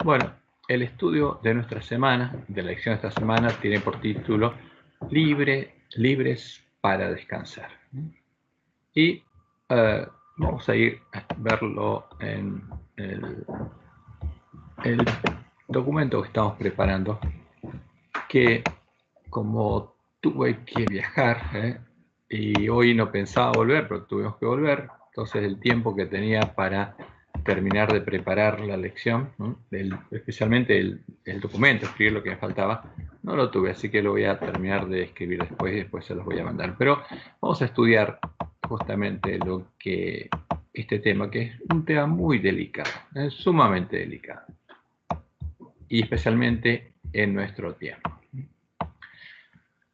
Bueno, el estudio de nuestra semana, de la lección de esta semana, tiene por título Libres para descansar. Y vamos a ir a verlo en el documento que estamos preparando, que como tuve que viajar y hoy no pensaba volver, pero tuvimos que volver, entonces el tiempo que tenía para terminar de preparar la lección, ¿no? Especialmente el documento, escribir lo que me faltaba, no lo tuve, así que lo voy a terminar de escribir después y después se los voy a mandar. Pero vamos a estudiar justamente este tema, que es un tema muy delicado, sumamente delicado, y especialmente en nuestro tiempo.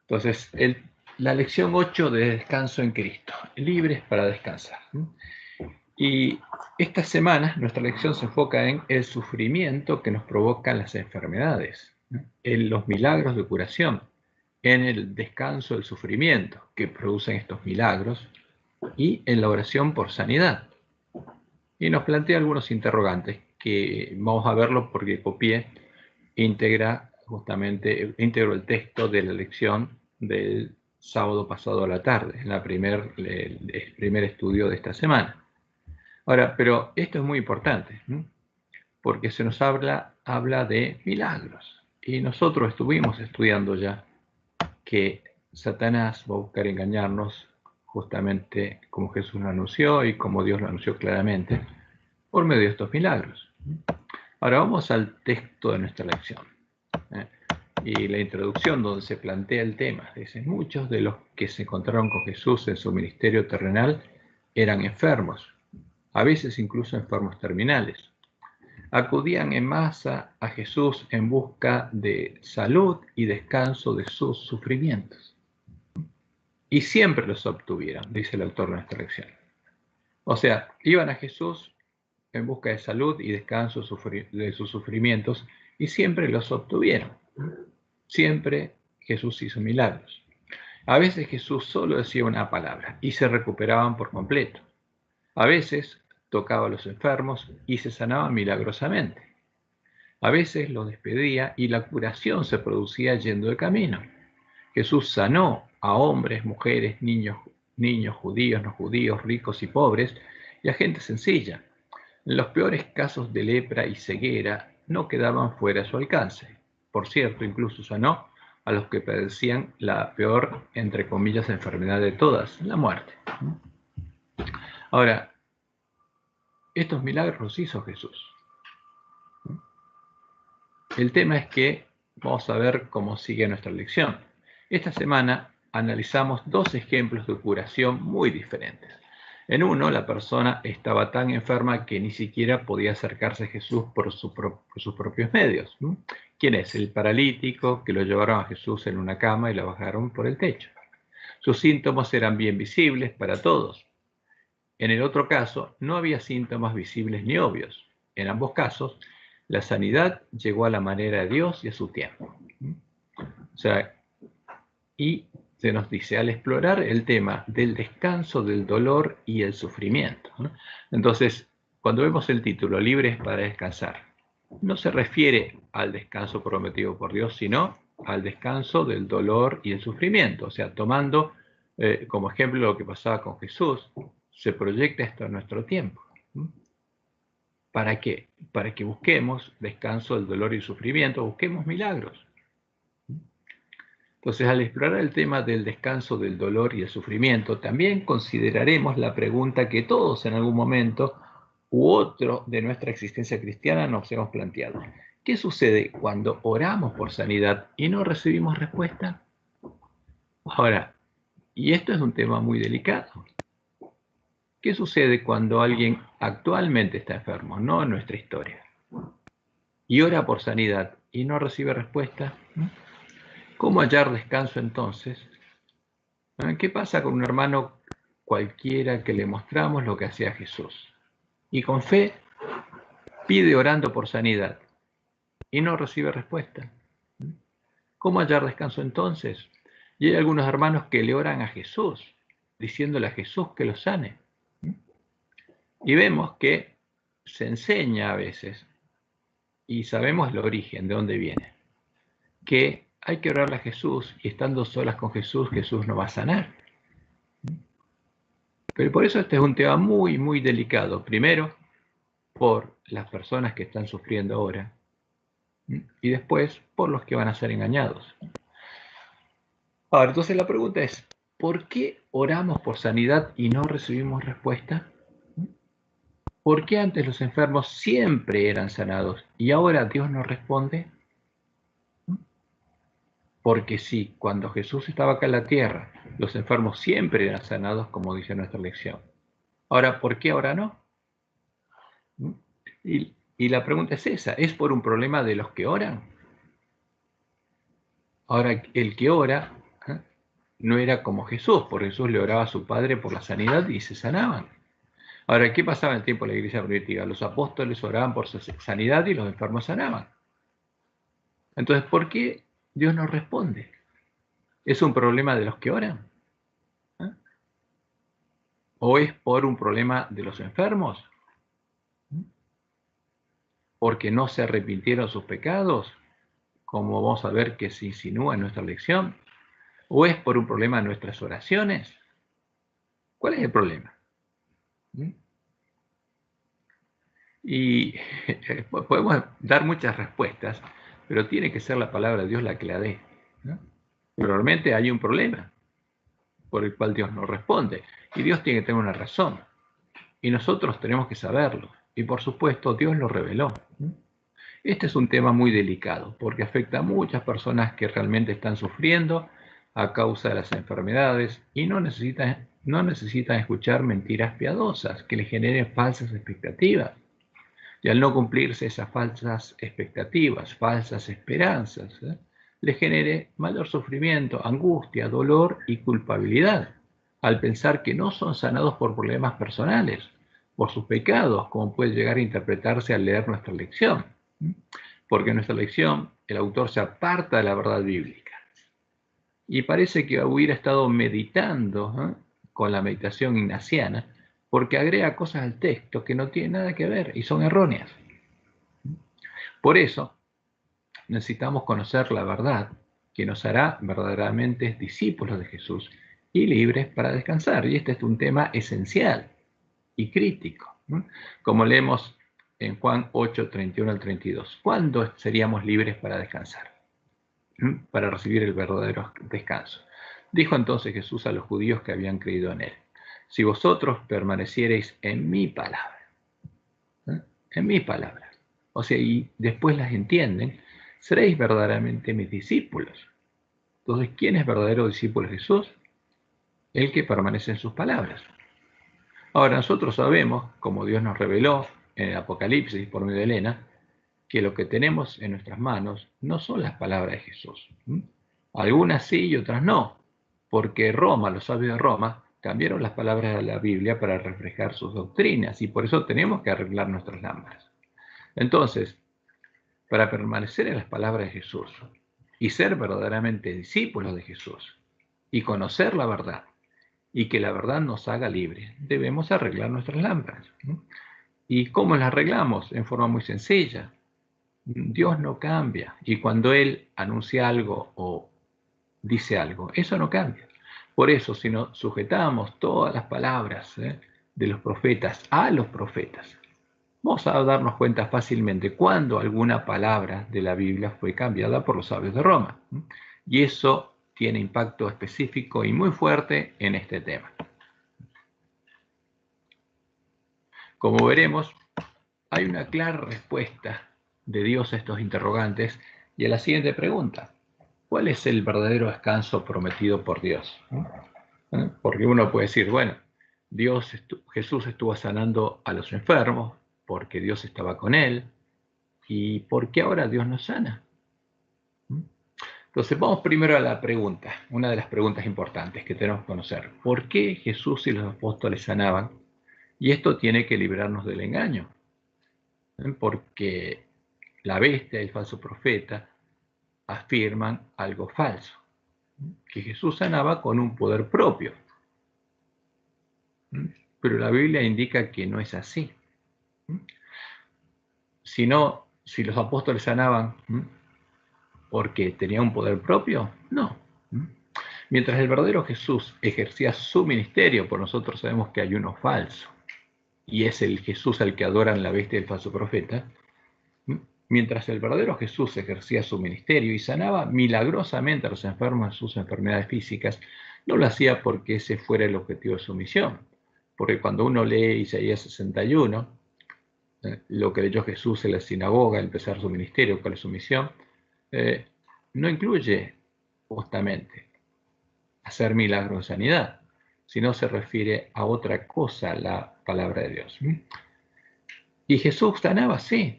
Entonces, la lección 8 de Descanso en Cristo, libres para descansar. Y esta semana nuestra lección se enfoca en el sufrimiento que nos provocan las enfermedades, en los milagros de curación, en el descanso del sufrimiento que producen estos milagros y en la oración por sanidad. Y nos plantea algunos interrogantes que vamos a verlo porque copié íntegro el texto de la lección del sábado pasado a la tarde, en el primer estudio de esta semana. Ahora, pero esto es muy importante, ¿no? Porque se nos habla de milagros. Y nosotros estuvimos estudiando ya que Satanás va a buscar engañarnos justamente como Jesús lo anunció y como Dios lo anunció claramente, por medio de estos milagros. Ahora vamos al texto de nuestra lección. Y la introducción donde se plantea el tema. Dice, muchos de los que se encontraron con Jesús en su ministerio terrenal eran enfermos, a veces incluso enfermos terminales. Acudían en masa a Jesús en busca de salud y descanso de sus sufrimientos. Y siempre los obtuvieron, dice el autor de nuestra lección. O sea, iban a Jesús en busca de salud y descanso de sus sufrimientos y siempre los obtuvieron. Siempre Jesús hizo milagros. A veces Jesús solo decía una palabra y se recuperaban por completo. A veces tocaba a los enfermos y se sanaban milagrosamente. A veces los despedía y la curación se producía yendo de camino. Jesús sanó a hombres, mujeres, niños, judíos, no judíos, ricos y pobres, y a gente sencilla. Los peores casos de lepra y ceguera no quedaban fuera de su alcance. Por cierto, incluso sanó a los que padecían la peor, entre comillas, enfermedad de todas, la muerte. Ahora, estos milagros los hizo Jesús. El tema es que vamos a ver cómo sigue nuestra lección. Esta semana analizamos dos ejemplos de curación muy diferentes. En uno, la persona estaba tan enferma que ni siquiera podía acercarse a Jesús por sus propios medios. ¿Quién es? El paralítico que lo llevaron a Jesús en una cama y lo bajaron por el techo. Sus síntomas eran bien visibles para todos. En el otro caso, no había síntomas visibles ni obvios. En ambos casos, la sanidad llegó a la manera de Dios y a su tiempo. O sea, y se nos dice, al explorar el tema del descanso, del dolor y el sufrimiento, ¿no? Entonces, cuando vemos el título, Libres para descansar, no se refiere al descanso prometido por Dios, sino al descanso del dolor y el sufrimiento. O sea, tomando como ejemplo lo que pasaba con Jesús, se proyecta esto en nuestro tiempo. ¿Para qué? Para que busquemos descanso del dolor y sufrimiento, busquemos milagros. Entonces, al explorar el tema del descanso del dolor y el sufrimiento, también consideraremos la pregunta que todos en algún momento u otro de nuestra existencia cristiana nos hemos planteado. ¿Qué sucede cuando oramos por sanidad y no recibimos respuesta? Ahora, y esto es un tema muy delicado. ¿Qué sucede cuando alguien actualmente está enfermo, no en nuestra historia, y ora por sanidad y no recibe respuesta? ¿Cómo hallar descanso entonces? ¿Qué pasa con un hermano cualquiera que le mostramos lo que hacía Jesús y con fe pide orando por sanidad y no recibe respuesta? ¿Cómo hallar descanso entonces? Y hay algunos hermanos que le oran a Jesús, diciéndole a Jesús que los sane. Y vemos que se enseña a veces, y sabemos el origen, de dónde viene. Que hay que orarle a Jesús y estando solas con Jesús, Jesús nos va a sanar. Pero por eso este es un tema muy, muy delicado. Primero, por las personas que están sufriendo ahora y después por los que van a ser engañados. Ahora, entonces la pregunta es, ¿por qué oramos por sanidad y no recibimos respuesta? ¿Por qué antes los enfermos siempre eran sanados y ahora Dios no responde? Porque sí, cuando Jesús estaba acá en la tierra, los enfermos siempre eran sanados, como dice nuestra lección. Ahora, ¿por qué ahora no? Y la pregunta es esa, ¿es por un problema de los que oran? Ahora, el que ora no era como Jesús, porque Jesús le oraba a su Padre por la sanidad y se sanaban. Ahora, ¿qué pasaba en el tiempo de la iglesia primitiva? Los apóstoles oraban por su sanidad y los enfermos sanaban. Entonces, ¿por qué Dios no responde? ¿Es un problema de los que oran? ¿O es por un problema de los enfermos? ¿Porque no se arrepintieron sus pecados? Como vamos a ver que se insinúa en nuestra lección. ¿O es por un problema de nuestras oraciones? ¿Cuál es el problema? Y podemos dar muchas respuestas, pero tiene que ser la palabra de Dios la que la dé. Pero realmente hay un problema por el cual Dios no responde. Y Dios tiene que tener una razón. Y nosotros tenemos que saberlo. Y por supuesto, Dios lo reveló. Este es un tema muy delicado, porque afecta a muchas personas que realmente están sufriendo a causa de las enfermedades y no necesitan escuchar mentiras piadosas que les generen falsas expectativas. Y al no cumplirse esas falsas expectativas, falsas esperanzas, les genere mayor sufrimiento, angustia, dolor y culpabilidad, al pensar que no son sanados por problemas personales, por sus pecados, como puede llegar a interpretarse al leer nuestra lección. Porque en nuestra lección el autor se aparta de la verdad bíblica. Y parece que hubiera estado meditando con la meditación ignaciana, porque agrega cosas al texto que no tienen nada que ver y son erróneas. Por eso necesitamos conocer la verdad que nos hará verdaderamente discípulos de Jesús y libres para descansar. Y este es un tema esencial y crítico, como leemos en Juan 8, 31 al 32. ¿Cuándo seríamos libres para descansar? Para recibir el verdadero descanso. Dijo entonces Jesús a los judíos que habían creído en él: si vosotros permaneciereis en mi palabra, en mi palabra, o sea, y después las entienden, seréis verdaderamente mis discípulos. Entonces, ¿quién es verdadero discípulo de Jesús? El que permanece en sus palabras. Ahora, nosotros sabemos, como Dios nos reveló en el Apocalipsis por medio de Elena, que lo que tenemos en nuestras manos no son las palabras de Jesús. Algunas sí y otras no, porque Roma, los sabios de Roma, cambiaron las palabras de la Biblia para reflejar sus doctrinas y por eso tenemos que arreglar nuestras lámparas. Entonces, para permanecer en las palabras de Jesús y ser verdaderamente discípulos de Jesús y conocer la verdad y que la verdad nos haga libres, debemos arreglar nuestras lámparas. ¿Y cómo las arreglamos? En forma muy sencilla. Dios no cambia y cuando Él anuncia algo o dice algo, eso no cambia. Por eso, si nos sujetamos todas las palabras de los profetas a los profetas, vamos a darnos cuenta fácilmente cuando alguna palabra de la Biblia fue cambiada por los sabios de Roma. Y eso tiene impacto específico y muy fuerte en este tema. Como veremos, hay una clara respuesta de Dios a estos interrogantes y a la siguiente pregunta: ¿cuál es el verdadero descanso prometido por Dios? Porque uno puede decir, bueno, Jesús estuvo sanando a los enfermos porque Dios estaba con él. ¿Y por qué ahora Dios nos sana? Entonces vamos primero a la pregunta, una de las preguntas importantes que tenemos que conocer. ¿Por qué Jesús y los apóstoles sanaban? Y esto tiene que librarnos del engaño. Porque la bestia y el falso profeta afirman algo falso, que Jesús sanaba con un poder propio. Pero la Biblia indica que no es así, sino si los apóstoles sanaban porque tenían un poder propio, no. Mientras el verdadero Jesús ejercía su ministerio, por nosotros sabemos que hay uno falso, y es el Jesús al que adoran la bestia del falso profeta. Mientras el verdadero Jesús ejercía su ministerio y sanaba milagrosamente a los enfermos de sus enfermedades físicas, no lo hacía porque ese fuera el objetivo de su misión. Porque cuando uno lee Isaías 61, lo que leyó Jesús en la sinagoga al empezar su ministerio, cuál es su misión, no incluye justamente hacer milagros de sanidad, sino se refiere a otra cosa la palabra de Dios. Y Jesús sanaba, sí,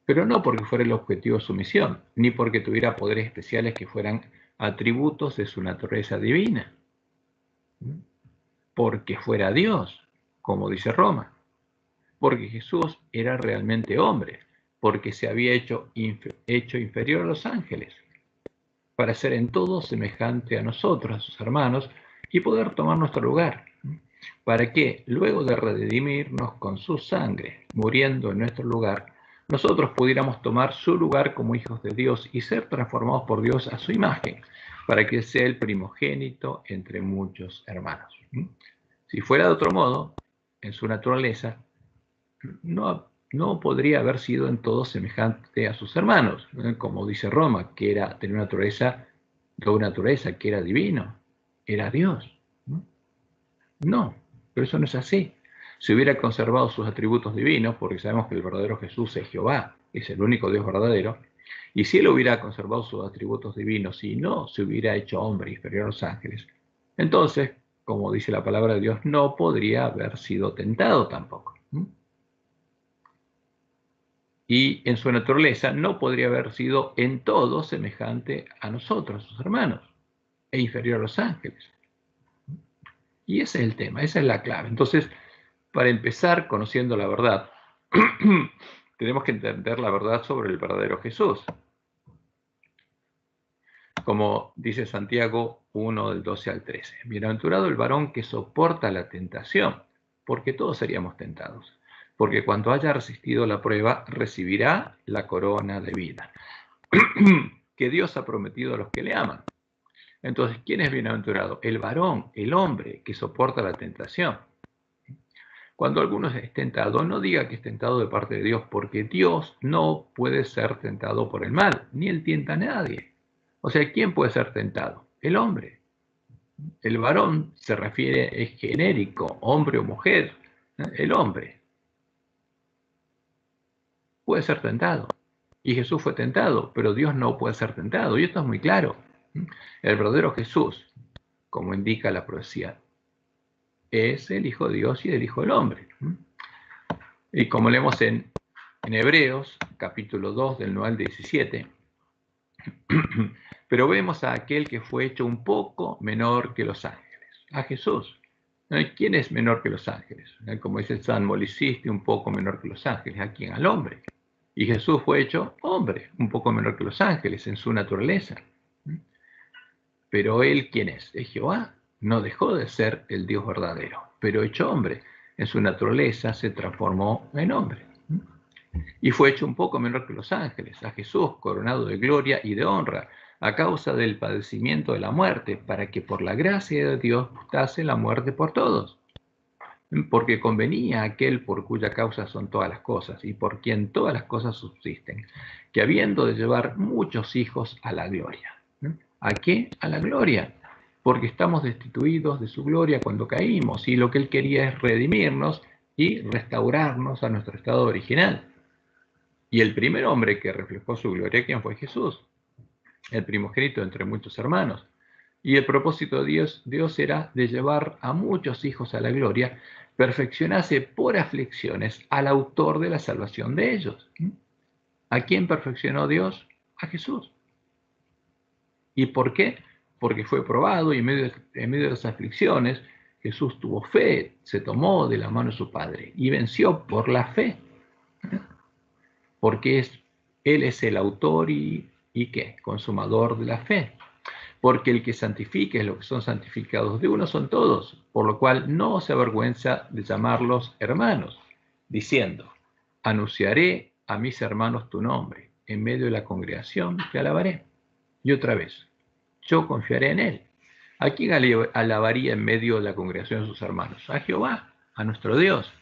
pero no porque fuera el objetivo de su misión, ni porque tuviera poderes especiales que fueran atributos de su naturaleza divina, porque fuera Dios, como dice Roma, porque Jesús era realmente hombre, porque se había hecho inferior a los ángeles, para ser en todo semejante a nosotros, a sus hermanos, y poder tomar nuestro lugar, para que, luego de redimirnos con su sangre, muriendo en nuestro lugar, nosotros pudiéramos tomar su lugar como hijos de Dios y ser transformados por Dios a su imagen, para que sea el primogénito entre muchos hermanos. Si fuera de otro modo, en su naturaleza, no podría haber sido en todo semejante a sus hermanos, como dice Roma, que tenía una naturaleza, que era divino, era Dios. No, pero eso no es así. Si hubiera conservado sus atributos divinos, porque sabemos que el verdadero Jesús es Jehová, es el único Dios verdadero, y si él hubiera conservado sus atributos divinos y no se hubiera hecho hombre inferior a los ángeles, entonces, como dice la palabra de Dios, no podría haber sido tentado tampoco. Y en su naturaleza no podría haber sido en todo semejante a nosotros, sus hermanos, e inferior a los ángeles. Y ese es el tema, esa es la clave. Entonces, para empezar conociendo la verdad, tenemos que entender la verdad sobre el verdadero Jesús. Como dice Santiago 1, del 12 al 13. Bienaventurado el varón que soporta la tentación, porque todos seríamos tentados. Porque cuando haya resistido la prueba, recibirá la corona de vida que Dios ha prometido a los que le aman. Entonces, ¿quién es bienaventurado? El varón, el hombre que soporta la tentación. Cuando alguno es tentado, no diga que es tentado de parte de Dios, porque Dios no puede ser tentado por el mal, ni él tienta a nadie. O sea, ¿quién puede ser tentado? El hombre. El varón se refiere, es genérico, hombre o mujer. El hombre puede ser tentado. Y Jesús fue tentado, pero Dios no puede ser tentado. Y esto es muy claro. El verdadero Jesús, como indica la profecía, es el Hijo de Dios y el Hijo del Hombre. Y como leemos en Hebreos, capítulo 2, del 9 al 17, pero vemos a aquel que fue hecho un poco menor que los ángeles, a Jesús. ¿Quién es menor que los ángeles? Como dice el Salmo, lo hiciste un poco menor que los ángeles. ¿A quién? Al hombre. Y Jesús fue hecho hombre, un poco menor que los ángeles en su naturaleza. Pero él, ¿quién es? Es Jehová. No dejó de ser el Dios verdadero, pero hecho hombre. En su naturaleza se transformó en hombre. Y fue hecho un poco menor que los ángeles, a Jesús coronado de gloria y de honra, a causa del padecimiento de la muerte, para que por la gracia de Dios gustase la muerte por todos. Porque convenía a aquel por cuya causa son todas las cosas, y por quien todas las cosas subsisten, que habiendo de llevar muchos hijos a la gloria. ¿A qué? A la gloria. Porque estamos destituidos de su gloria cuando caímos, y lo que él quería es redimirnos y restaurarnos a nuestro estado original. Y el primer hombre que reflejó su gloria, ¿quién fue? Jesús, el primogénito entre muchos hermanos. Y el propósito de Dios era de llevar a muchos hijos a la gloria, perfeccionase por aflicciones al autor de la salvación de ellos. ¿A quién perfeccionó Dios? A Jesús. ¿Y por qué? Porque fue probado y en medio de las aflicciones Jesús tuvo fe, se tomó de la mano de su Padre y venció por la fe. Porque Él es el autor y ¿qué? Consumador de la fe. Porque el que santifica es lo que son santificados de uno son todos, por lo cual no se avergüenza de llamarlos hermanos, diciendo, anunciaré a mis hermanos tu nombre, en medio de la congregación te alabaré. Y otra vez, yo confiaré en él. ¿A quién alabaría en medio de la congregación de sus hermanos? A Jehová, a nuestro Dios.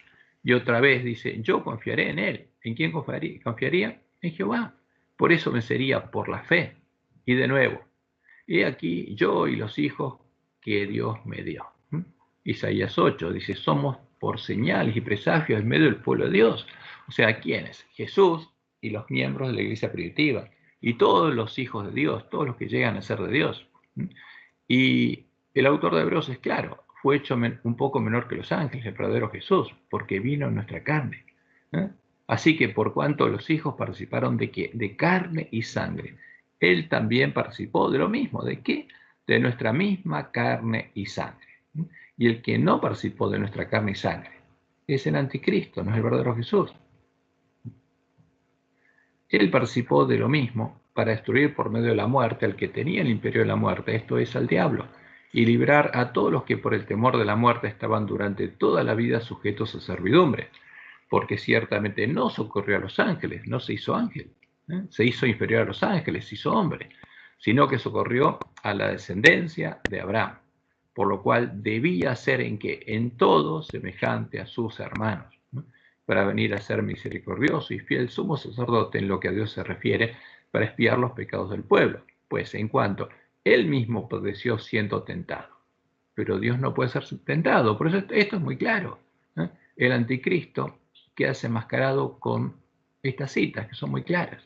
Y otra vez dice, yo confiaré en él. ¿En quién confiaría? En Jehová. Por eso vencería por la fe. Y de nuevo, he aquí yo y los hijos que Dios me dio. Isaías 8 dice, somos por señales y presagios en medio del pueblo de Dios. O sea, ¿quiénes? Jesús y los miembros de la iglesia primitiva. Y todos los hijos de Dios, todos los que llegan a ser de Dios. Y el autor de Hebreos es claro, fue hecho un poco menor que los ángeles, el verdadero Jesús, porque vino en nuestra carne. Así que por cuanto los hijos participaron de qué? De carne y sangre. Él también participó de lo mismo. ¿De qué? De nuestra misma carne y sangre. Y el que no participó de nuestra carne y sangre es el anticristo, no es el verdadero Jesús. Él participó de lo mismo para destruir por medio de la muerte al que tenía el imperio de la muerte, esto es, al diablo, y librar a todos los que por el temor de la muerte estaban durante toda la vida sujetos a servidumbre, porque ciertamente no socorrió a los ángeles, no se hizo ángel, se hizo inferior a los ángeles, se hizo hombre, sino que socorrió a la descendencia de Abraham, por lo cual debía ser en todo semejante a sus hermanos, para venir a ser misericordioso y fiel sumo sacerdote en lo que a Dios se refiere, para expiar los pecados del pueblo, pues en cuanto él mismo padeció siendo tentado. Pero Dios no puede ser tentado, por eso esto es muy claro. El anticristo queda enmascarado con estas citas, que son muy claras.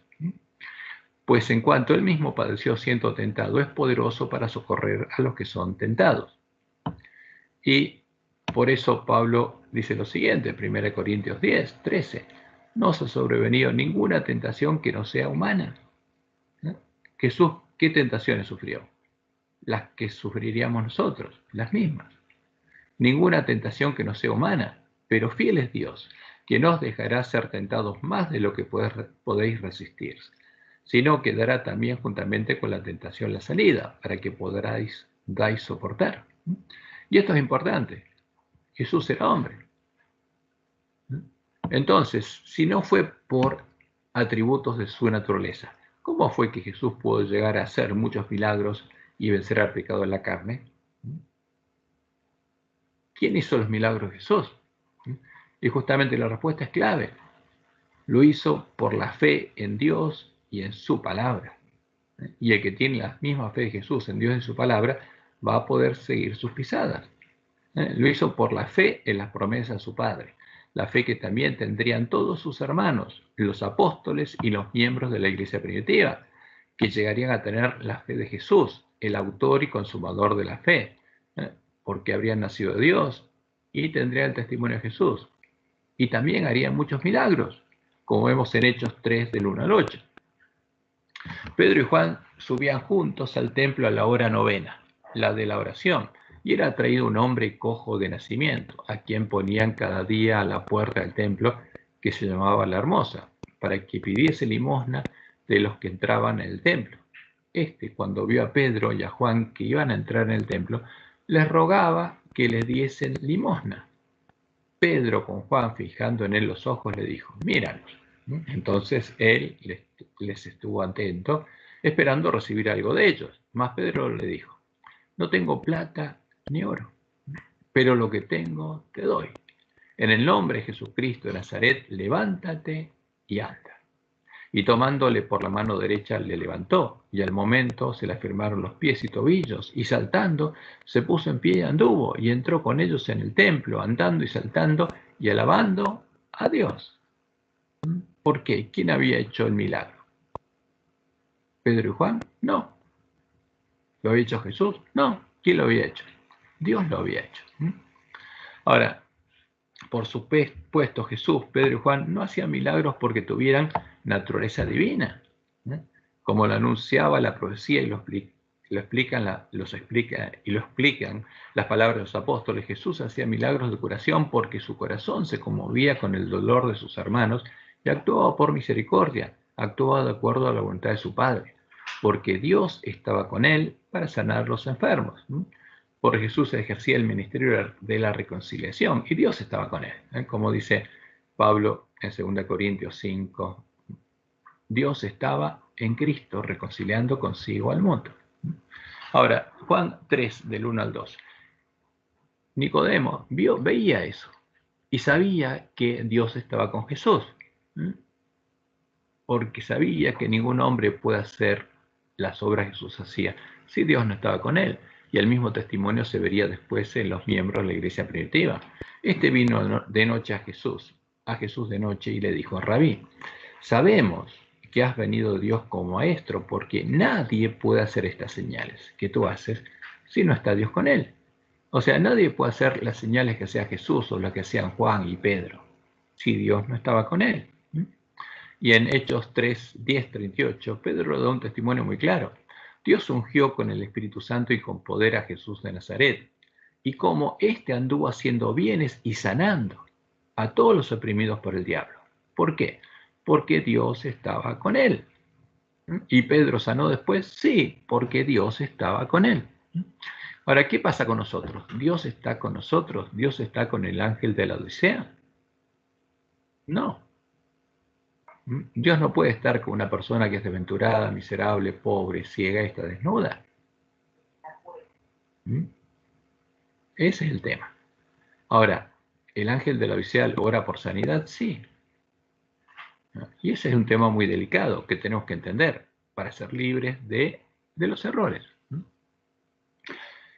Pues en cuanto él mismo padeció siendo tentado, es poderoso para socorrer a los que son tentados. Y por eso Pablo dice lo siguiente, 1 Corintios 10, 13, no os ha sobrevenido ninguna tentación que no sea humana. Jesús, ¿qué tentaciones sufrió? Las que sufriríamos nosotros, las mismas. Ninguna tentación que no sea humana, pero fiel es Dios, que no os dejará ser tentados más de lo que podéis resistir, sino que dará también juntamente con la tentación la salida, para que podáis soportar. Y esto es importante. Jesús era hombre. Entonces, si no fue por atributos de su naturaleza, ¿cómo fue que Jesús pudo llegar a hacer muchos milagros y vencer al pecado en la carne? ¿Quién hizo los milagros de Jesús? Y justamente la respuesta es clave. Lo hizo por la fe en Dios y en su palabra. Y el que tiene la misma fe de Jesús en Dios y en su palabra va a poder seguir sus pisadas. Lo hizo por la fe en las promesas de su Padre, la fe que también tendrían todos sus hermanos, los apóstoles y los miembros de la iglesia primitiva, que llegarían a tener la fe de Jesús, el autor y consumador de la fe, porque habrían nacido de Dios y tendrían el testimonio de Jesús. Y también harían muchos milagros, como vemos en Hechos 3 del 1 al 8. Pedro y Juan subían juntos al templo a la hora novena, la de la oración, y era traído un hombre cojo de nacimiento, a quien ponían cada día a la puerta del templo, que se llamaba La Hermosa, para que pidiese limosna de los que entraban en el templo. Cuando vio a Pedro y a Juan que iban a entrar en el templo, les rogaba que les diesen limosna. Pedro, con Juan fijando en él los ojos, le dijo, míranos. Entonces él les estuvo atento, esperando recibir algo de ellos. Mas Pedro le dijo, no tengo plata ni oro, pero lo que tengo te doy. En el nombre de Jesucristo de Nazaret, levántate y anda. Y tomándole por la mano derecha le levantó, y al momento se le afirmaron los pies y tobillos, y saltando se puso en pie y anduvo, y entró con ellos en el templo, andando y saltando y alabando a Dios. ¿Por qué? ¿Quién había hecho el milagro? ¿Pedro y Juan? No. ¿Lo había hecho Jesús? No. ¿Quién lo había hecho? Dios lo había hecho. Ahora, por supuesto, Jesús, Pedro y Juan no hacían milagros porque tuvieran naturaleza divina, como lo anunciaba la profecía y lo explican las palabras de los apóstoles. Jesús hacía milagros de curación porque su corazón se conmovía con el dolor de sus hermanos y actuaba por misericordia, actuaba de acuerdo a la voluntad de su Padre, porque Dios estaba con él para sanar los enfermos. Por Jesús ejercía el ministerio de la reconciliación y Dios estaba con él, como dice Pablo en 2 Corintios 5, Dios estaba en Cristo reconciliando consigo al mundo. Ahora, Juan 3, del 1 al 2. Nicodemo veía eso y sabía que Dios estaba con Jesús, porque sabía que ningún hombre puede hacer las obras que Jesús hacía si Dios no estaba con él. Y el mismo testimonio se vería después en los miembros de la iglesia primitiva. Este vino de noche a Jesús de noche y le dijo: Rabí, sabemos que has venido de Dios como maestro, porque nadie puede hacer estas señales que tú haces si no está Dios con él. O sea, nadie puede hacer las señales que hacía Jesús o las que hacían Juan y Pedro si Dios no estaba con él. Y en Hechos 3, 10, 38, Pedro da un testimonio muy claro. Dios ungió con el Espíritu Santo y con poder a Jesús de Nazaret, y como éste anduvo haciendo bienes y sanando a todos los oprimidos por el diablo. ¿Por qué? Porque Dios estaba con él. ¿Y Pedro sanó después? Sí, porque Dios estaba con él. Ahora, ¿qué pasa con nosotros? ¿Dios está con nosotros? ¿Dios está con el ángel de la Odisea? No. Dios no puede estar con una persona que es desventurada, miserable, pobre, ciega y está desnuda. Ese es el tema. Ahora, ¿el ángel de la Odisea ora por sanidad? Sí. Y ese es un tema muy delicado que tenemos que entender para ser libres de los errores.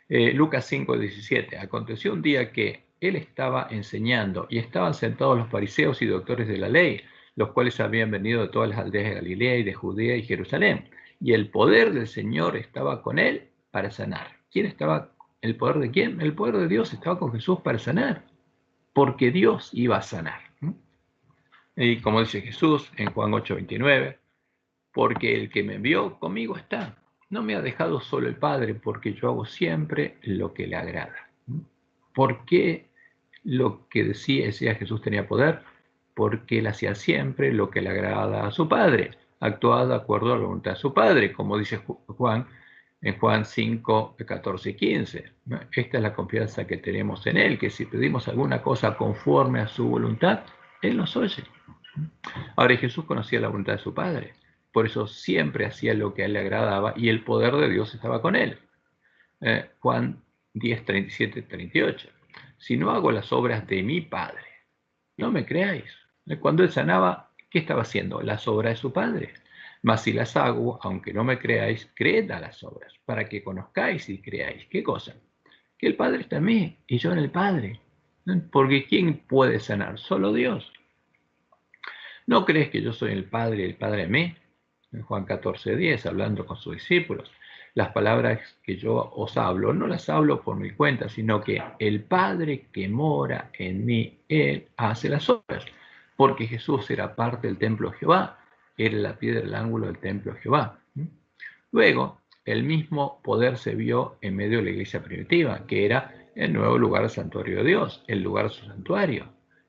Lucas 5:17. Aconteció un día que él estaba enseñando y estaban sentados los fariseos y doctores de la ley, los cuales habían venido de todas las aldeas de Galilea y de Judea y Jerusalén. Y el poder del Señor estaba con él para sanar. ¿Quién estaba? ¿El poder de quién? El poder de Dios estaba con Jesús para sanar, porque Dios iba a sanar. Y como dice Jesús en Juan 8:29, porque el que me envió conmigo está. No me ha dejado solo el Padre, porque yo hago siempre lo que le agrada. ¿Por qué lo que decía Jesús tenía poder? Porque él hacía siempre lo que le agrada a su Padre, actuaba de acuerdo a la voluntad de su Padre, como dice Juan en Juan 5, 14 y 15. Esta es la confianza que tenemos en él, que si pedimos alguna cosa conforme a su voluntad, él nos oye. Ahora, Jesús conocía la voluntad de su Padre, por eso siempre hacía lo que a él le agradaba y el poder de Dios estaba con él. Juan 10, 37, 38. Si no hago las obras de mi Padre, no me creáis. Cuando él sanaba, ¿qué estaba haciendo? Las obras de su Padre. Mas si las hago, aunque no me creáis, creed a las obras, para que conozcáis y creáis. ¿Qué cosa? Que el Padre está en mí y yo en el Padre. Porque ¿quién puede sanar? Solo Dios. ¿No crees que yo soy el Padre y el Padre en mí? En Juan 14:10, hablando con sus discípulos. Las palabras que yo os hablo, no las hablo por mi cuenta, sino que el Padre que mora en mí, Él hace las obras. Porque Jesús era parte del templo de Jehová, era la piedra del ángulo del templo de Jehová. Luego, el mismo poder se vio en medio de la iglesia primitiva, que era el nuevo lugar del santuario de Dios, el lugar de su santuario,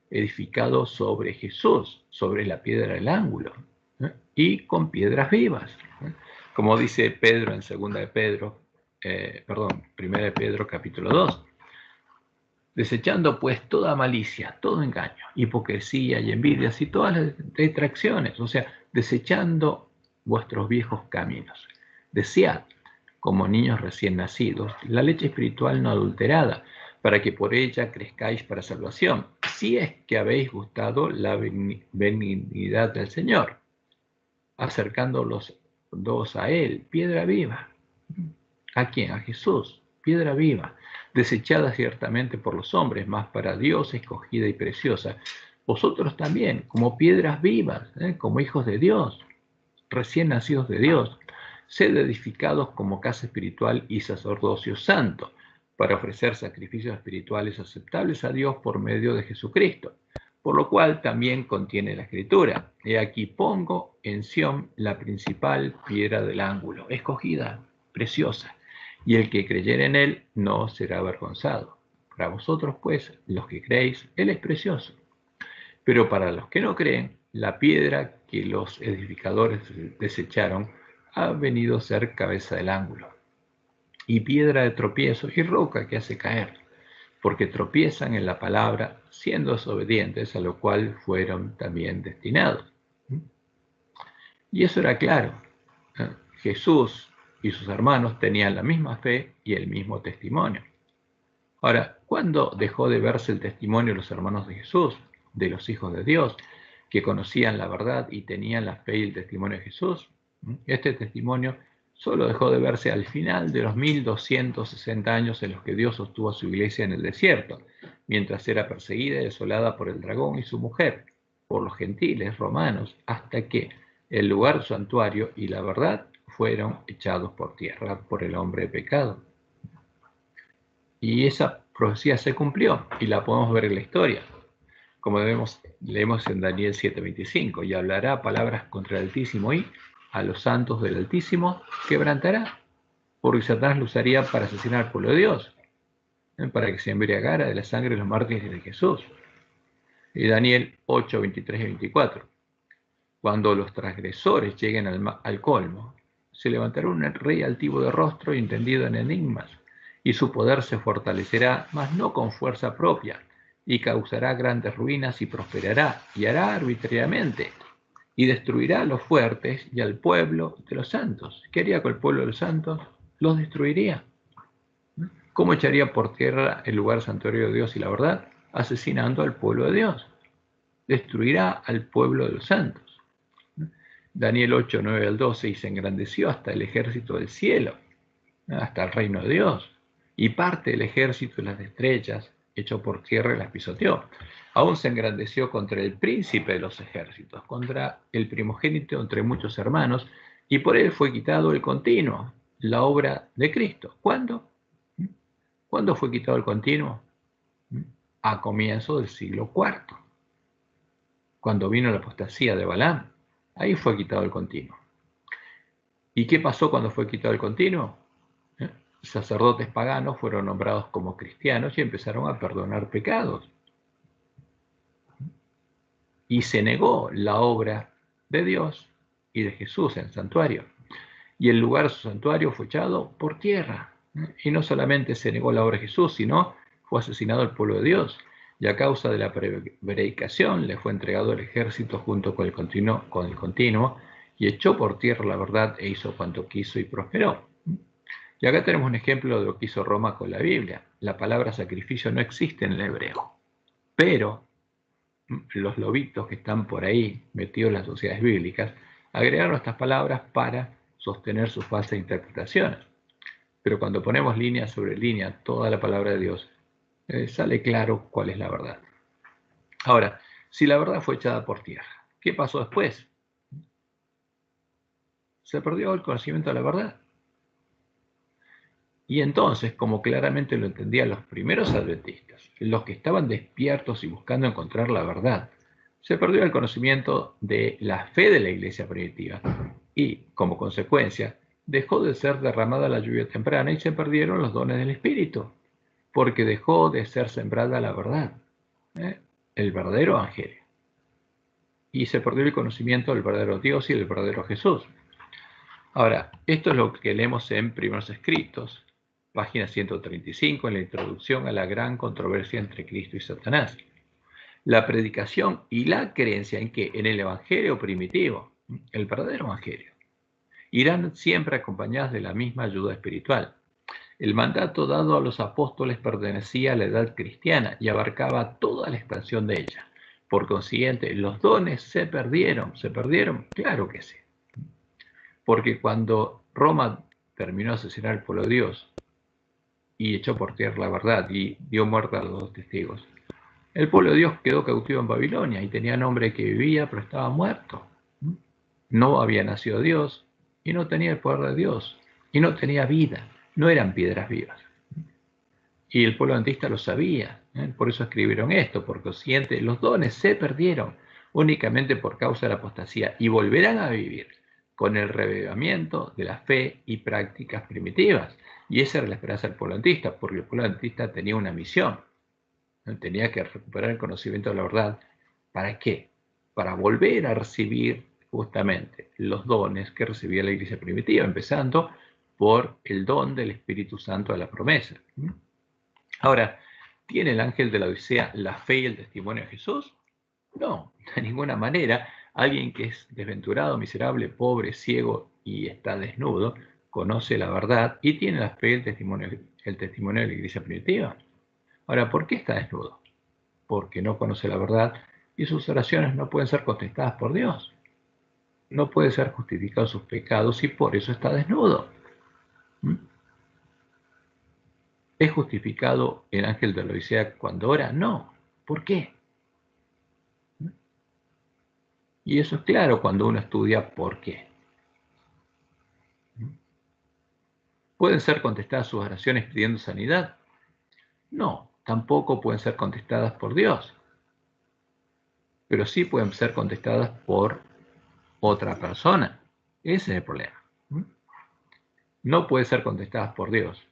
edificado sobre Jesús, sobre la piedra del ángulo, y con piedras vivas. Como dice Pedro en 1 de Pedro capítulo 2. Desechando pues toda malicia, todo engaño, hipocresía y envidias y todas las detracciones, o sea, desechando vuestros viejos caminos. Desead, como niños recién nacidos, la leche espiritual no adulterada, para que por ella crezcáis para salvación, si es que habéis gustado la benignidad del Señor, acercándolos dos a Él, piedra viva. ¿A quién? A Jesús, piedra viva, desechada ciertamente por los hombres, mas para Dios escogida y preciosa. Vosotros también, como piedras vivas, como hijos de Dios, recién nacidos de Dios, sed edificados como casa espiritual y sacerdocio santo, para ofrecer sacrificios espirituales aceptables a Dios por medio de Jesucristo. Por lo cual también contiene la Escritura: he aquí pongo en Sión la principal piedra del ángulo, escogida, preciosa, y el que creyere en él no será avergonzado. Para vosotros, pues, los que creéis, él es precioso. Pero para los que no creen, la piedra que los edificadores desecharon ha venido a ser cabeza del ángulo, y piedra de tropiezo y roca que hace caer, porque tropiezan en la palabra, siendo desobedientes, a lo cual fueron también destinados. Y eso era claro. Jesús y sus hermanos tenían la misma fe y el mismo testimonio. Ahora, ¿cuándo dejó de verse el testimonio de los hermanos de Jesús, de los hijos de Dios, que conocían la verdad y tenían la fe y el testimonio de Jesús? Este testimonio solo dejó de verse al final de los 1260 años en los que Dios sostuvo a su iglesia en el desierto, mientras era perseguida y desolada por el dragón y su mujer, por los gentiles romanos, hasta que el lugar santuario y la verdad fueron echados por tierra por el hombre de pecado. Y esa profecía se cumplió y la podemos ver en la historia. Como leemos en Daniel 7:25, y hablará palabras contra el Altísimo y a los santos del Altísimo quebrantará, porque Satanás lo usaría para asesinar al pueblo de Dios, para que se embriagara de la sangre de los mártires de Jesús. Y Daniel 8:23 y 24. Cuando los transgresores lleguen al colmo, se levantará un rey altivo de rostro y entendido en enigmas, y su poder se fortalecerá, mas no con fuerza propia, y causará grandes ruinas y prosperará, y hará arbitrariamente, y destruirá a los fuertes y al pueblo de los santos. ¿Qué haría con el pueblo de los santos? Los destruiría. ¿Cómo echaría por tierra el lugar santuario de Dios y la verdad? Asesinando al pueblo de Dios. Destruirá al pueblo de los santos. Daniel 8, 9 al 12, y se engrandeció hasta el ejército del cielo, hasta el reino de Dios, y parte del ejército de las estrellas echó por tierra y las pisoteó. Aún se engrandeció contra el príncipe de los ejércitos, contra el primogénito entre muchos hermanos, y por él fue quitado el continuo, la obra de Cristo. ¿Cuándo? ¿Cuándo fue quitado el continuo? A comienzo del siglo IV, cuando vino la apostasía de Balaam. Ahí fue quitado el continuo. ¿Y qué pasó cuando fue quitado el continuo? Sacerdotes paganos fueron nombrados como cristianos y empezaron a perdonar pecados. Y se negó la obra de Dios y de Jesús en el santuario. Y el lugar de su santuario fue echado por tierra. Y no solamente se negó la obra de Jesús, sino fue asesinado el pueblo de Dios. Y a causa de la prevaricación le fue entregado el ejército junto con el continuo, y echó por tierra la verdad e hizo cuanto quiso y prosperó. Y acá tenemos un ejemplo de lo que hizo Roma con la Biblia. La palabra sacrificio no existe en el hebreo, pero los lobitos que están por ahí metidos en las sociedades bíblicas agregaron estas palabras para sostener sus falsas interpretaciones. Pero cuando ponemos línea sobre línea toda la palabra de Dios, sale claro cuál es la verdad. Ahora, si la verdad fue echada por tierra, ¿qué pasó después? Se perdió el conocimiento de la verdad. Y entonces, como claramente lo entendían los primeros adventistas, los que estaban despiertos y buscando encontrar la verdad, se perdió el conocimiento de la fe de la iglesia primitiva y, como consecuencia, dejó de ser derramada la lluvia temprana y se perdieron los dones del Espíritu, porque dejó de ser sembrada la verdad, el verdadero evangelio. Y se perdió el conocimiento del verdadero Dios y del verdadero Jesús. Ahora, esto es lo que leemos en Primeros Escritos, página 135, en la introducción a la gran controversia entre Cristo y Satanás. La predicación y la creencia en que en el evangelio primitivo, el verdadero evangelio, irán siempre acompañadas de la misma ayuda espiritual. El mandato dado a los apóstoles pertenecía a la edad cristiana y abarcaba toda la expansión de ella. Por consiguiente, los dones se perdieron, claro que sí. Porque cuando Roma terminó de asesinar al pueblo de Dios y echó por tierra la verdad y dio muerte a los dos testigos, el pueblo de Dios quedó cautivo en Babilonia y tenía nombre que vivía, pero estaba muerto. No había nacido Dios y no tenía el poder de Dios y no tenía vida, no eran piedras vivas. Y el pueblo adventista lo sabía, por eso escribieron esto, por consiguiente, los dones se perdieron únicamente por causa de la apostasía y volverán a vivir con el revivimiento de la fe y prácticas primitivas. Y esa era la esperanza del pueblo adventista, porque el pueblo adventista tenía una misión, tenía que recuperar el conocimiento de la verdad. ¿Para qué? Para volver a recibir justamente los dones que recibía la iglesia primitiva, empezando por el don del Espíritu Santo de la promesa. Ahora, ¿tiene el ángel de la Odisea la fe y el testimonio de Jesús? No, de ninguna manera, Alguien que es desventurado, miserable, pobre, ciego y está desnudo, conoce la verdad y tiene la fe, el testimonio de la iglesia primitiva. Ahora, ¿por qué está desnudo? Porque no conoce la verdad y sus oraciones no pueden ser contestadas por Dios. No puede ser justificado sus pecados y por eso está desnudo. ¿Mm? ¿Es justificado el ángel de la Odisea cuando ora? No. ¿Por qué? Y eso es claro cuando uno estudia por qué. ¿Pueden ser contestadas sus oraciones pidiendo sanidad? No, tampoco pueden ser contestadas por Dios, pero sí pueden ser contestadas por otra persona. Ese es el problema. No pueden ser contestadas por Dios,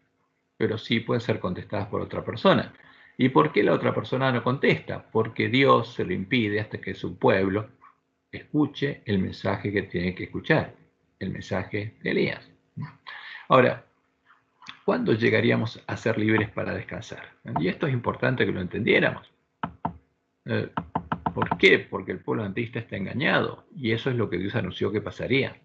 pero sí pueden ser contestadas por otra persona. ¿Y por qué la otra persona no contesta? Porque Dios se lo impide hasta que su pueblo escuche el mensaje que tiene que escuchar, el mensaje de Elías. Ahora, ¿cuándo llegaríamos a ser libres para descansar? Y esto es importante que lo entendiéramos. ¿Por qué? Porque el pueblo antista está engañado, y eso es lo que Dios anunció que pasaría.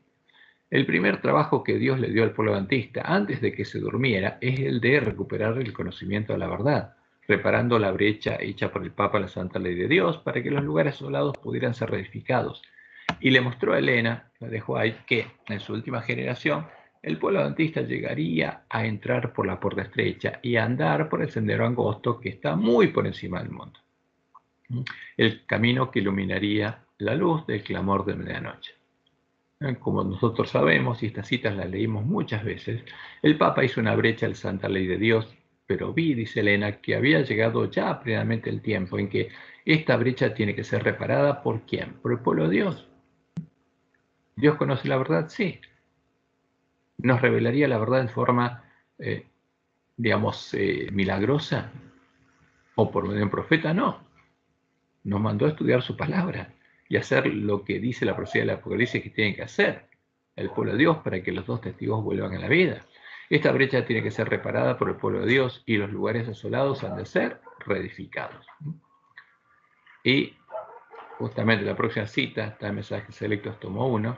El primer trabajo que Dios le dio al pueblo adventista antes de que se durmiera es el de recuperar el conocimiento de la verdad, reparando la brecha hecha por el Papa a la Santa Ley de Dios para que los lugares asolados pudieran ser reedificados. Y le mostró a Elena, la de White, que en su última generación el pueblo adventista llegaría a entrar por la puerta estrecha y a andar por el sendero angosto que está muy por encima del mundo. El camino que iluminaría la luz del clamor de medianoche. Como nosotros sabemos, y estas citas las leímos muchas veces, el Papa hizo una brecha a la Santa Ley de Dios, pero vi, dice Elena, que había llegado ya plenamente el tiempo en que esta brecha tiene que ser reparada ¿por quién? Por el pueblo de Dios. ¿Dios conoce la verdad? Sí. ¿Nos revelaría la verdad en forma, milagrosa? ¿O por medio de un profeta? No. Nos mandó a estudiar su palabra y hacer lo que dice la profecía del Apocalipsis que tienen que hacer el pueblo de Dios para que los dos testigos vuelvan a la vida. Esta brecha tiene que ser reparada por el pueblo de Dios y los lugares asolados han de ser reedificados. Y justamente la próxima cita está en Mensajes Selectos, tomo 1,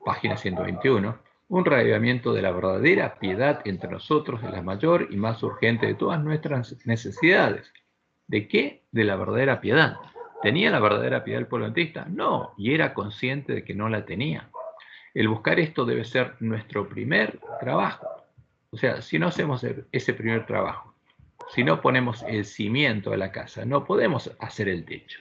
página 121. Un reavivamiento de la verdadera piedad entre nosotros es la mayor y más urgente de todas nuestras necesidades. ¿De qué? De la verdadera piedad. ¿Tenía la verdadera piedad el pueblo adventista? No, y era consciente de que no la tenía. El buscar esto debe ser nuestro primer trabajo. O sea, si no hacemos ese primer trabajo, si no ponemos el cimiento de la casa, no podemos hacer el techo.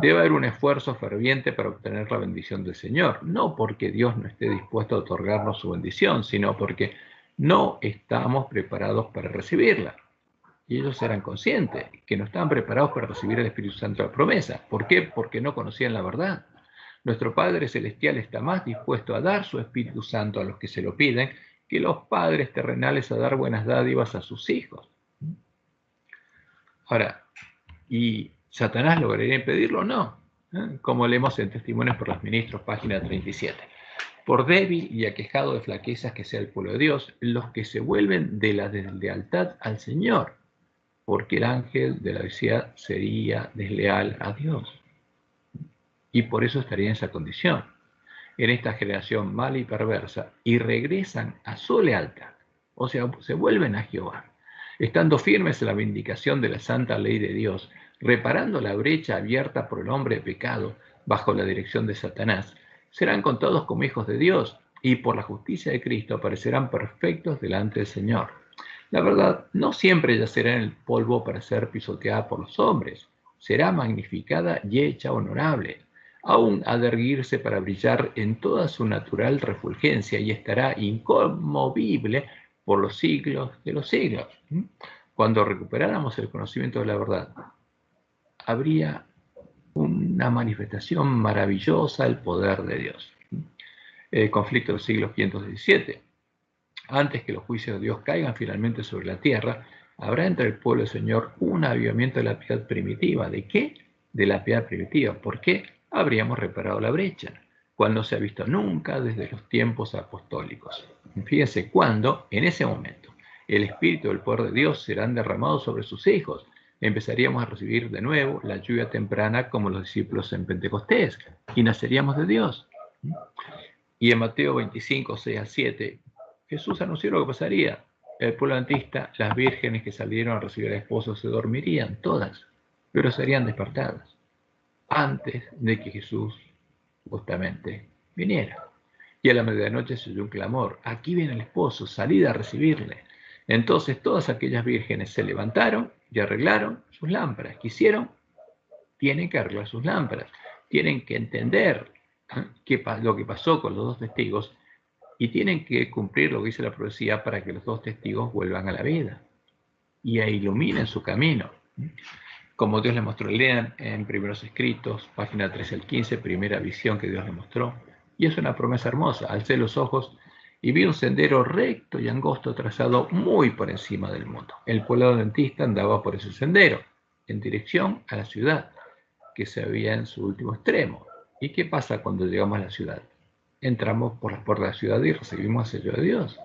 Debe haber un esfuerzo ferviente para obtener la bendición del Señor, no porque Dios no esté dispuesto a otorgarnos su bendición, sino porque no estamos preparados para recibirla. Y ellos eran conscientes que no estaban preparados para recibir el Espíritu Santo de la promesa. ¿Por qué? Porque no conocían la verdad. Nuestro Padre Celestial está más dispuesto a dar su Espíritu Santo a los que se lo piden que los padres terrenales a dar buenas dádivas a sus hijos. Ahora, ¿y Satanás lograría impedirlo? No. Como leemos en Testimonios por los Ministros, página 37. Por débil y aquejado de flaquezas que sea el pueblo de Dios, los que se vuelven de la deslealtad al Señor, porque el ángel de la Odisea sería desleal a Dios. Y por eso estaría en esa condición, en esta generación mala y perversa, y regresan a su lealtad, o sea, se vuelven a Jehová, estando firmes en la vindicación de la santa ley de Dios, reparando la brecha abierta por el hombre de pecado bajo la dirección de Satanás, serán contados como hijos de Dios, y por la justicia de Cristo aparecerán perfectos delante del Señor. La verdad no siempre yacerá en el polvo para ser pisoteada por los hombres, será magnificada y hecha honorable. Aún ha de erguirse para brillar en toda su natural refulgencia y estará inconmovible por los siglos de los siglos. Cuando recuperáramos el conocimiento de la verdad, habría una manifestación maravillosa del poder de Dios. El conflicto del siglo 517. Antes que los juicios de Dios caigan finalmente sobre la tierra, habrá entre el pueblo del Señor un avivamiento de la piedad primitiva. ¿De qué? De la piedad primitiva. ¿Por qué? Habríamos reparado la brecha, cual no se ha visto nunca desde los tiempos apostólicos. Fíjense cuándo, en ese momento, el Espíritu del poder de Dios serán derramados sobre sus hijos, Empezaríamos a recibir de nuevo la lluvia temprana como los discípulos en Pentecostés y naceríamos de Dios. Y en Mateo 25, 6 a 7, Jesús anunció lo que pasaría. El pueblo adventista, las vírgenes que salieron a recibir al esposo se dormirían todas, pero serían despertadas antes de que Jesús justamente viniera. Y a la medianoche se oyó un clamor: aquí viene el esposo, salid a recibirle. Entonces todas aquellas vírgenes se levantaron y arreglaron sus lámparas. ¿Qué hicieron? Tienen que arreglar sus lámparas. Tienen que entender lo que pasó con los dos testigos y tienen que cumplir lo que dice la profecía para que los dos testigos vuelvan a la vida y iluminen su camino. Como Dios le mostró, lean en Primeros Escritos, página 13 al 15, primera visión que Dios le mostró. Y es una promesa hermosa. Alcé los ojos y vi un sendero recto y angosto trazado muy por encima del mundo. El pueblo adventista andaba por ese sendero, en dirección a la ciudad, que se veía en su último extremo. ¿Y qué pasa cuando llegamos a la ciudad? Entramos por las puertas de la ciudad y recibimos el sello de Dios.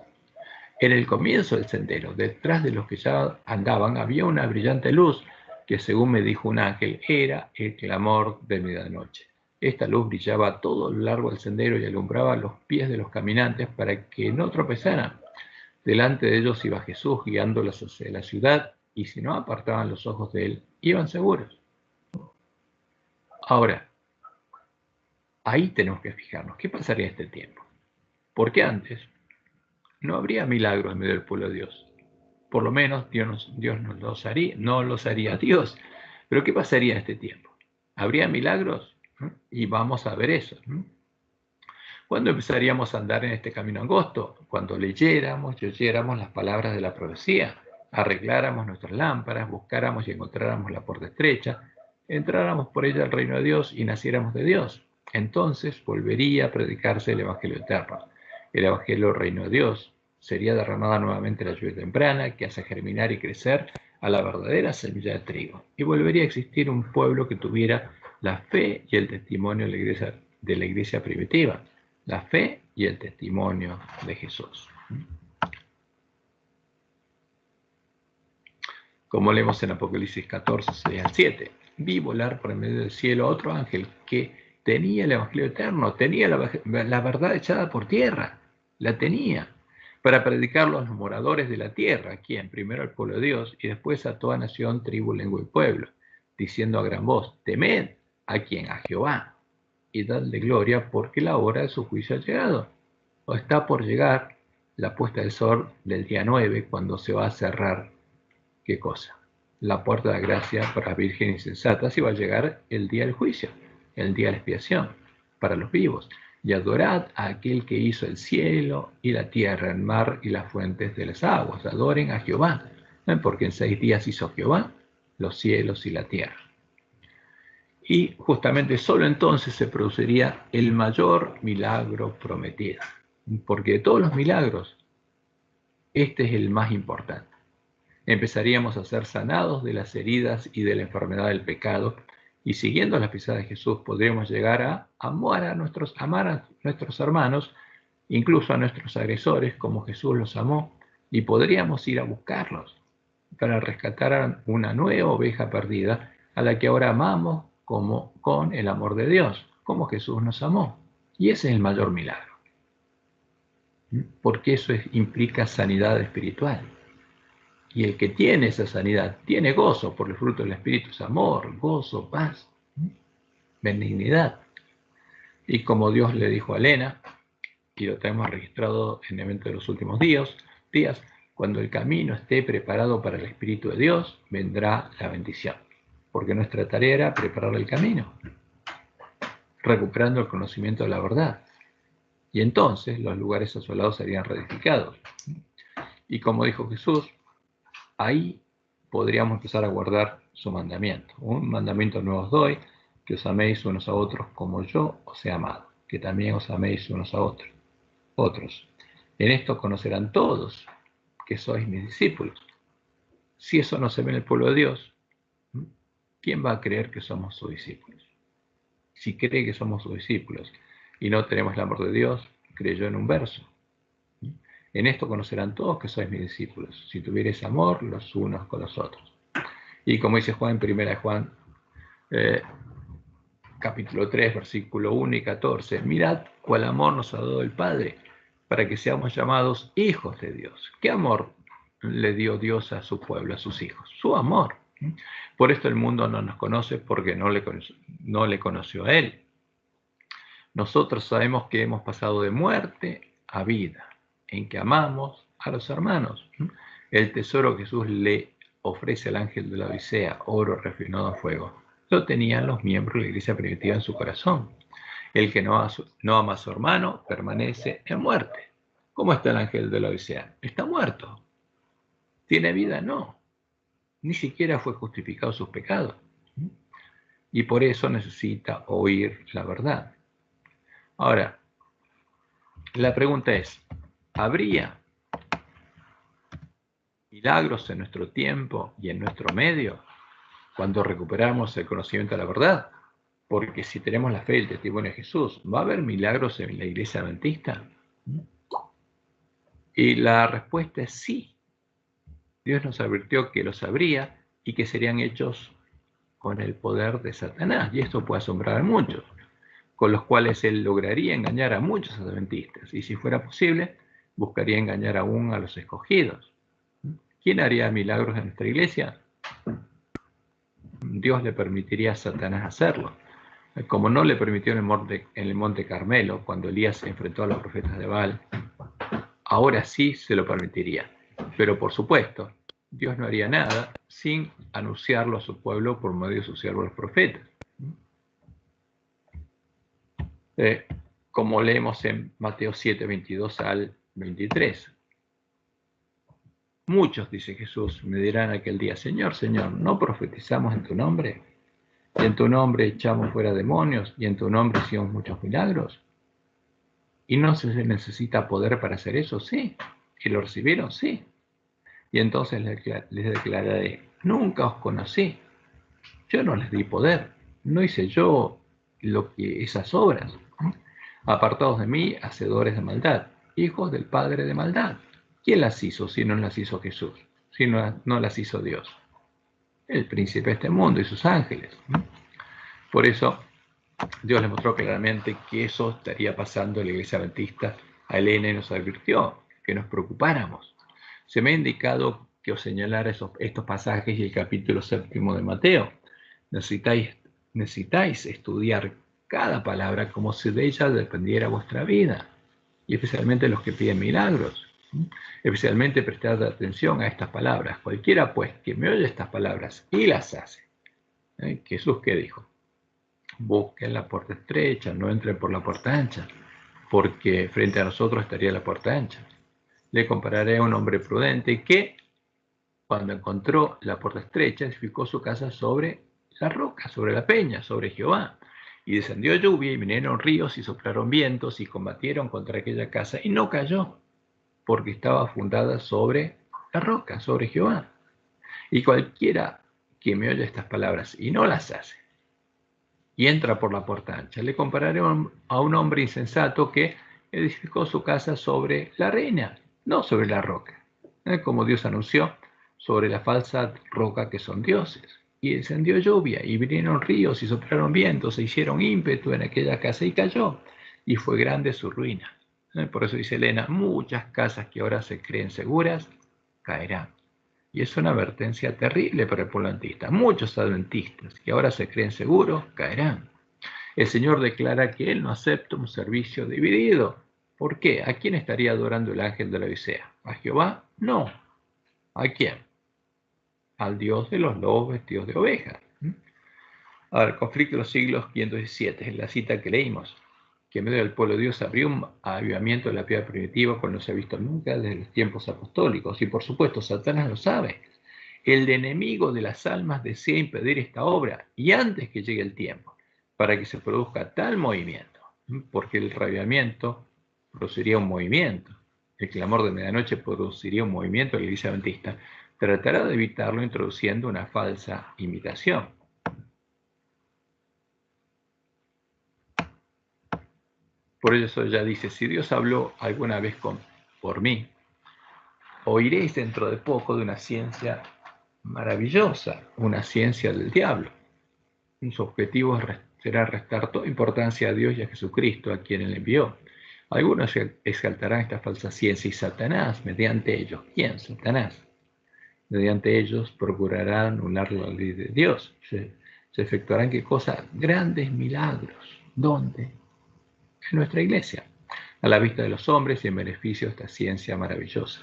En el comienzo del sendero, detrás de los que ya andaban, había una brillante luz que, según me dijo un ángel, era el clamor de medianoche. Esta luz brillaba a todo lo largo del sendero y alumbraba los pies de los caminantes para que no tropezaran. Delante de ellos iba Jesús guiándolos hacia la ciudad, y si no apartaban los ojos de él, iban seguros. Ahora, ahí tenemos que fijarnos, ¿qué pasaría en este tiempo? Porque antes no habría milagros en medio del pueblo de Dios. Por lo menos Dios no los haría Dios. Pero ¿qué pasaría en este tiempo? ¿Habría milagros? Y vamos a ver eso. ¿Cuándo empezaríamos a andar en este camino angosto? Cuando leyéramos y oyéramos las palabras de la profecía, arregláramos nuestras lámparas, buscáramos y encontráramos la puerta estrecha, entráramos por ella al reino de Dios y naciéramos de Dios. Entonces volvería a predicarse el Evangelio eterno, el Evangelio del reino de Dios. Sería derramada nuevamente la lluvia temprana que hace germinar y crecer a la verdadera semilla de trigo. Y volvería a existir un pueblo que tuviera la fe y el testimonio de la iglesia primitiva, la fe y el testimonio de Jesús. Como leemos en Apocalipsis 14, 6 al 7, vi volar por el medio del cielo a otro ángel que tenía el Evangelio eterno, tenía la verdad echada por tierra, la tenía, para predicarlo a los moradores de la tierra, quien primero al pueblo de Dios y después a toda nación, tribu, lengua y pueblo, diciendo a gran voz: temed a quien, a Jehová, y dadle gloria, porque la hora de su juicio ha llegado, o está por llegar la puesta del sol del día 9, cuando se va a cerrar, ¿qué cosa? La puerta de la gracia para vírgenes insensatas, y va a llegar el día del juicio, el día de la expiación para los vivos. Y adorad a aquel que hizo el cielo y la tierra, el mar y las fuentes de las aguas. Adoren a Jehová, porque en 6 días hizo Jehová los cielos y la tierra. Y justamente solo entonces se produciría el mayor milagro prometido. Porque de todos los milagros, este es el más importante. Empezaríamos a ser sanados de las heridas y de la enfermedad del pecado, y siguiendo las pisadas de Jesús podremos llegar a amar a nuestros hermanos, incluso a nuestros agresores, como Jesús los amó, y podríamos ir a buscarlos para rescatar a una nueva oveja perdida, a la que ahora amamos como con el amor de Dios, como Jesús nos amó. Y ese es el mayor milagro, porque eso implica sanidad espiritual. Y el que tiene esa sanidad tiene gozo, por el fruto del Espíritu es amor, gozo, paz, benignidad. Y como Dios le dijo a Elena, y lo tenemos registrado en el evento de los últimos días, cuando el camino esté preparado para el Espíritu de Dios, vendrá la bendición. Porque nuestra tarea era preparar el camino, recuperando el conocimiento de la verdad. Y entonces los lugares asolados serían reedificados. Y como dijo Jesús, ahí podríamos empezar a guardar su mandamiento. Un mandamiento nuevo os doy, que os améis unos a otros como yo os he amado, que también os améis unos a otros. En esto conocerán todos que sois mis discípulos. Si eso no se ve en el pueblo de Dios, ¿quién va a creer que somos sus discípulos? Si cree que somos sus discípulos y no tenemos el amor de Dios, creyó en un verso. En esto conocerán todos que sois mis discípulos, si tuviereis amor los unos con los otros. Y como dice Juan en 1 Juan, capítulo 3, versículo 1 y 14, mirad cuál amor nos ha dado el Padre, para que seamos llamados hijos de Dios. ¿Qué amor le dio Dios a su pueblo, a sus hijos? Su amor. Por esto el mundo no nos conoce, porque no le conoció a Él. Nosotros sabemos que hemos pasado de muerte a vida, en que amamos a los hermanos. El tesoro que Jesús le ofrece al ángel de la Odisea, oro refinado en fuego, lo tenían los miembros de la iglesia primitiva en su corazón. El que no ama a su hermano permanece en muerte. ¿Cómo está el ángel de la Odisea? Está muerto. ¿Tiene vida? No. Ni siquiera fue justificado sus pecados. Y por eso necesita oír la verdad. Ahora, la pregunta es, ¿habría milagros en nuestro tiempo y en nuestro medio cuando recuperamos el conocimiento de la verdad? Porque si tenemos la fe y el testimonio de Jesús, ¿va a haber milagros en la iglesia adventista? Y la respuesta es sí. Dios nos advirtió que los habría y que serían hechos con el poder de Satanás. Y esto puede asombrar a muchos, con los cuales él lograría engañar a muchos adventistas. Y si fuera posible, buscaría engañar aún a los escogidos. ¿Quién haría milagros en nuestra iglesia? Dios le permitiría a Satanás hacerlo. Como no le permitió en el monte Carmelo, cuando Elías se enfrentó a los profetas de Baal, ahora sí se lo permitiría. Pero por supuesto, Dios no haría nada sin anunciarlo a su pueblo por medio de sus siervos los profetas. Como leemos en Mateo 7, 22 al 23. Muchos, dice Jesús, me dirán aquel día, Señor, Señor, ¿no profetizamos en tu nombre? Y en tu nombre echamos fuera demonios, y en tu nombre hicimos muchos milagros. ¿Y no se necesita poder para hacer eso? Sí. ¿Y lo recibieron? Sí. Y entonces les declararé, nunca os conocí. Yo no les di poder. No hice yo esas obras. Apartados de mí, hacedores de maldad, hijos del padre de maldad. ¿Quién las hizo si no las hizo Jesús? Si no las hizo Dios. El príncipe de este mundo y sus ángeles. Por eso Dios les mostró claramente que eso estaría pasando en la iglesia adventista. A Elena nos advirtió que nos preocupáramos. Se me ha indicado que os señalara estos pasajes y el capítulo 7 de Mateo. Necesitáis estudiar cada palabra como si de ella dependiera vuestra vida, y especialmente los que piden milagros. Especialmente prestad atención a estas palabras. Cualquiera pues que me oye estas palabras y las hace. Jesús, ¿qué dijo? Busquen la puerta estrecha, no entren por la puerta ancha, porque frente a nosotros estaría la puerta ancha. Le compararé a un hombre prudente que, cuando encontró la puerta estrecha, edificó su casa sobre la roca, sobre la peña, sobre Jehová. Y descendió lluvia, y vinieron ríos, y soplaron vientos, y combatieron contra aquella casa, y no cayó, porque estaba fundada sobre la roca, sobre Jehová. Y cualquiera que me oye estas palabras y no las hace, y entra por la puerta ancha, le compararé a un hombre insensato que edificó su casa sobre la arena, no sobre la roca, como Dios anunció, sobre la falsa roca que son dioses. Y descendió lluvia, y vinieron ríos, y soplaron vientos, se hicieron ímpetu en aquella casa, y cayó, y fue grande su ruina. Por eso dice Elena, muchas casas que ahora se creen seguras, caerán. Y es una advertencia terrible para el pueblo adventista. Muchos adventistas que ahora se creen seguros, caerán. El Señor declara que Él no acepta un servicio dividido. ¿Por qué? ¿A quién estaría adorando el ángel de la Odisea? ¿A Jehová? No. ¿A quién? Al Dios de los lobos vestidos de ovejas. Ahora, el conflicto de los siglos 517 es la cita que leímos, que en medio del pueblo de Dios abrió un avivamiento de la piedad primitiva cuando no se ha visto nunca desde los tiempos apostólicos. Y por supuesto, Satanás lo sabe. El enemigo de las almas desea impedir esta obra y antes que llegue el tiempo, para que se produzca tal movimiento, porque el avivamiento produciría un movimiento, el clamor de medianoche produciría un movimiento de la iglesia adventista, tratará de evitarlo introduciendo una falsa imitación. Por eso ya dice, si Dios habló alguna vez por mí, oiréis dentro de poco de una ciencia maravillosa, una ciencia del diablo. Su objetivo será restar toda importancia a Dios y a Jesucristo, a quien Él envió. Algunos exaltarán esta falsa ciencia y Satanás, mediante ellos. ¿Quién? Satanás. Mediante ellos procurarán anular la ley de Dios. Se efectuarán ¿qué cosa? Grandes milagros. ¿Dónde? En nuestra iglesia, a la vista de los hombres y en beneficio de esta ciencia maravillosa.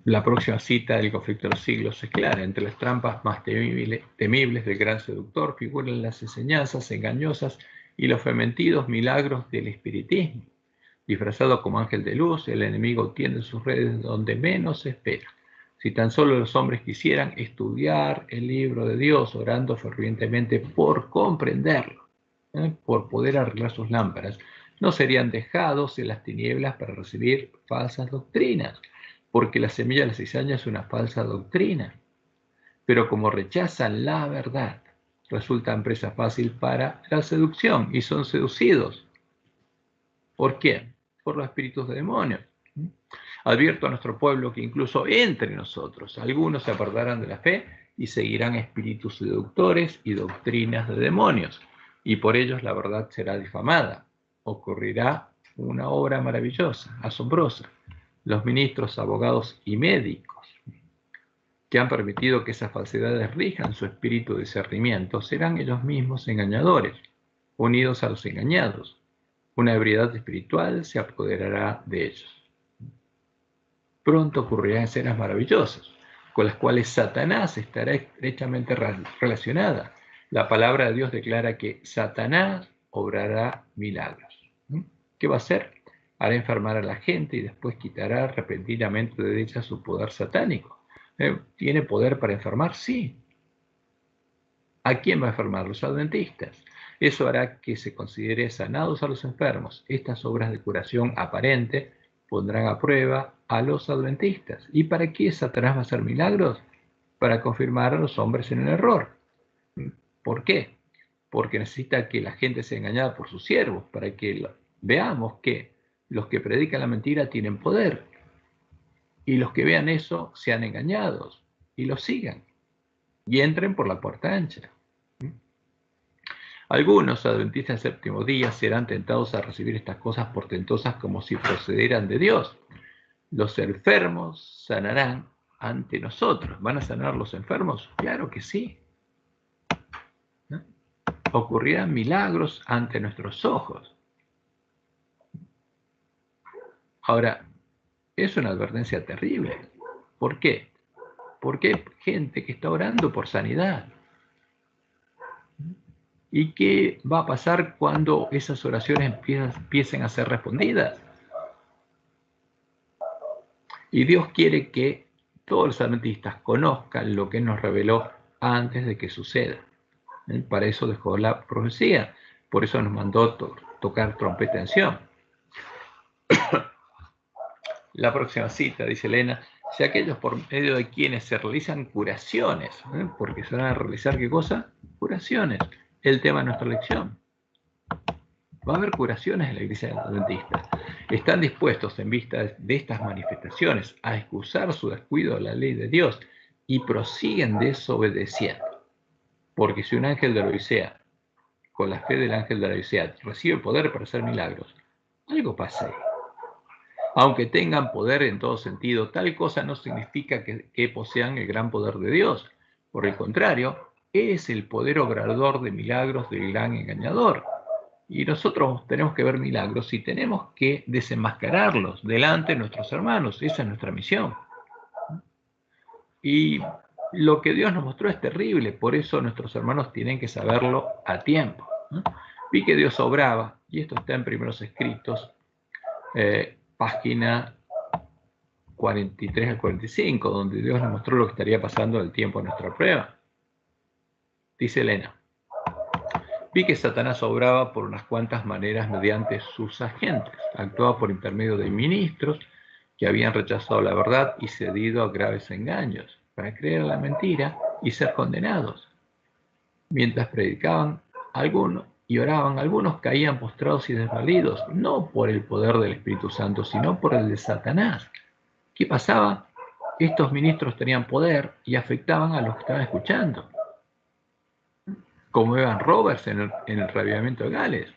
La próxima cita del conflicto de los siglos es clara. Entre las trampas más temibles del gran seductor figuran las enseñanzas engañosas y los fementidos milagros del espiritismo. Disfrazado como ángel de luz, el enemigo tiende sus redes donde menos se espera. Si tan solo los hombres quisieran estudiar el libro de Dios, orando fervientemente por comprenderlo, por poder arreglar sus lámparas, no serían dejados en las tinieblas para recibir falsas doctrinas, porque la semilla de la cizaña es una falsa doctrina. Pero como rechazan la verdad, resultan presa fácil para la seducción y son seducidos. ¿Por quién? Por los espíritus de demonios. Advierto a nuestro pueblo que incluso entre nosotros algunos se apartarán de la fe y seguirán espíritus seductores y doctrinas de demonios, y por ellos la verdad será difamada. Ocurrirá una obra maravillosa, asombrosa. Los ministros, abogados y médicos que han permitido que esas falsedades rijan su espíritu de discernimiento serán ellos mismos engañadores, unidos a los engañados. Una ebriedad espiritual se apoderará de ellos. Pronto ocurrirán escenas maravillosas, con las cuales Satanás estará estrechamente relacionada. La palabra de Dios declara que Satanás obrará milagros. ¿Qué va a hacer? Hará enfermar a la gente y después quitará repentinamente de ella su poder satánico. ¿Tiene poder para enfermar? Sí. ¿A quién va a enfermar? Los adventistas. Eso hará que se considere sanados a los enfermos. Estas obras de curación aparente pondrán a prueba a los adventistas. ¿Y para qué Satanás va a hacer milagros? Para confirmar a los hombres en el error. ¿Por qué? Porque necesita que la gente sea engañada por sus siervos, para que veamos que los que predican la mentira tienen poder. Y los que vean eso sean engañados y los sigan. Y entren por la puerta ancha. Algunos adventistas del séptimo día serán tentados a recibir estas cosas portentosas como si procedieran de Dios. Los enfermos sanarán ante nosotros. ¿Van a sanar los enfermos? Claro que sí. ¿No? Ocurrirán milagros ante nuestros ojos. Ahora, es una advertencia terrible. ¿Por qué? Porque hay gente que está orando por sanidad. ¿Y qué va a pasar cuando esas oraciones empiecen a ser respondidas? Y Dios quiere que todos los adventistas conozcan lo que nos reveló antes de que suceda. Para eso dejó la profecía. Por eso nos mandó tocar trompeta en Sión. La próxima cita, dice Elena, si aquellos por medio de quienes se realizan curaciones, porque se van a realizar ¿qué cosa? Curaciones. El tema de nuestra lección. Va a haber curaciones en la iglesia adventista. Están dispuestos, en vista de estas manifestaciones, a excusar su descuido de la ley de Dios y prosiguen desobedeciendo. Porque si un ángel de la Odisea, con la fe del ángel de la Odisea, recibe el poder para hacer milagros, algo pasa ahí. Aunque tengan poder en todo sentido, tal cosa no significa que posean el gran poder de Dios. Por el contrario, es el poder obrador de milagros del gran engañador. Y nosotros tenemos que ver milagros y tenemos que desenmascararlos delante de nuestros hermanos. Esa es nuestra misión. Y lo que Dios nos mostró es terrible, por eso nuestros hermanos tienen que saberlo a tiempo. Vi que Dios obraba, y esto está en Primeros Escritos, página 43 al 45, donde Dios nos mostró lo que estaría pasando al tiempo de nuestra prueba. Dice Elena, vi que Satanás obraba por unas cuantas maneras mediante sus agentes. Actuaba por intermedio de ministros que habían rechazado la verdad y cedido a graves engaños para creer la mentira y ser condenados. Mientras predicaban algunos y oraban, algunos caían postrados y desvalidos, no por el poder del Espíritu Santo, sino por el de Satanás. ¿Qué pasaba? estos ministros tenían poder y afectaban a los que estaban escuchando, como Evan Roberts en el reavivamiento de Gales.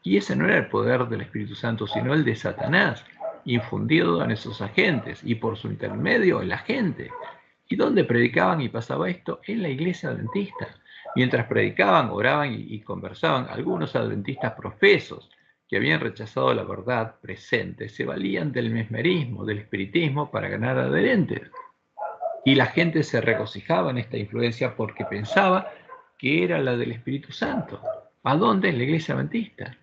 Y ese no era el poder del Espíritu Santo, sino el de Satanás, infundido en esos agentes y por su intermedio en la gente. ¿Y dónde predicaban y pasaba esto? En la iglesia adventista. Mientras predicaban, oraban y conversaban, algunos adventistas profesos que habían rechazado la verdad presente se valían del mesmerismo, del espiritismo para ganar adherentes. Y la gente se regocijaba en esta influencia porque pensaba que era la del Espíritu Santo. ¿A dónde? En la iglesia adventista.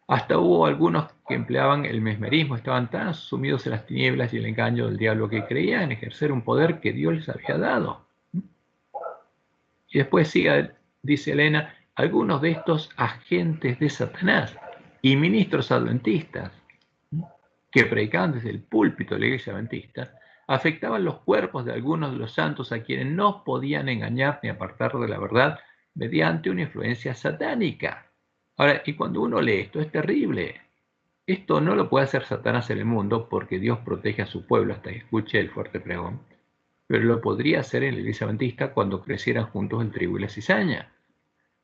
Hasta hubo algunos que empleaban el mesmerismo, estaban tan sumidos en las tinieblas y el engaño del diablo que creían ejercer un poder que Dios les había dado. Y después sigue, dice Elena, algunos de estos agentes de Satanás y ministros adventistas que predicaban desde el púlpito de la iglesia adventista afectaban los cuerpos de algunos de los santos a quienes no podían engañar ni apartar de la verdad mediante una influencia satánica. Ahora, y cuando uno lee esto, es terrible. Esto no lo puede hacer Satanás en el mundo porque Dios protege a su pueblo hasta que escuche el fuerte pregón, pero lo podría hacer en la iglesia adventista cuando crecieran juntos el trigo y la cizaña.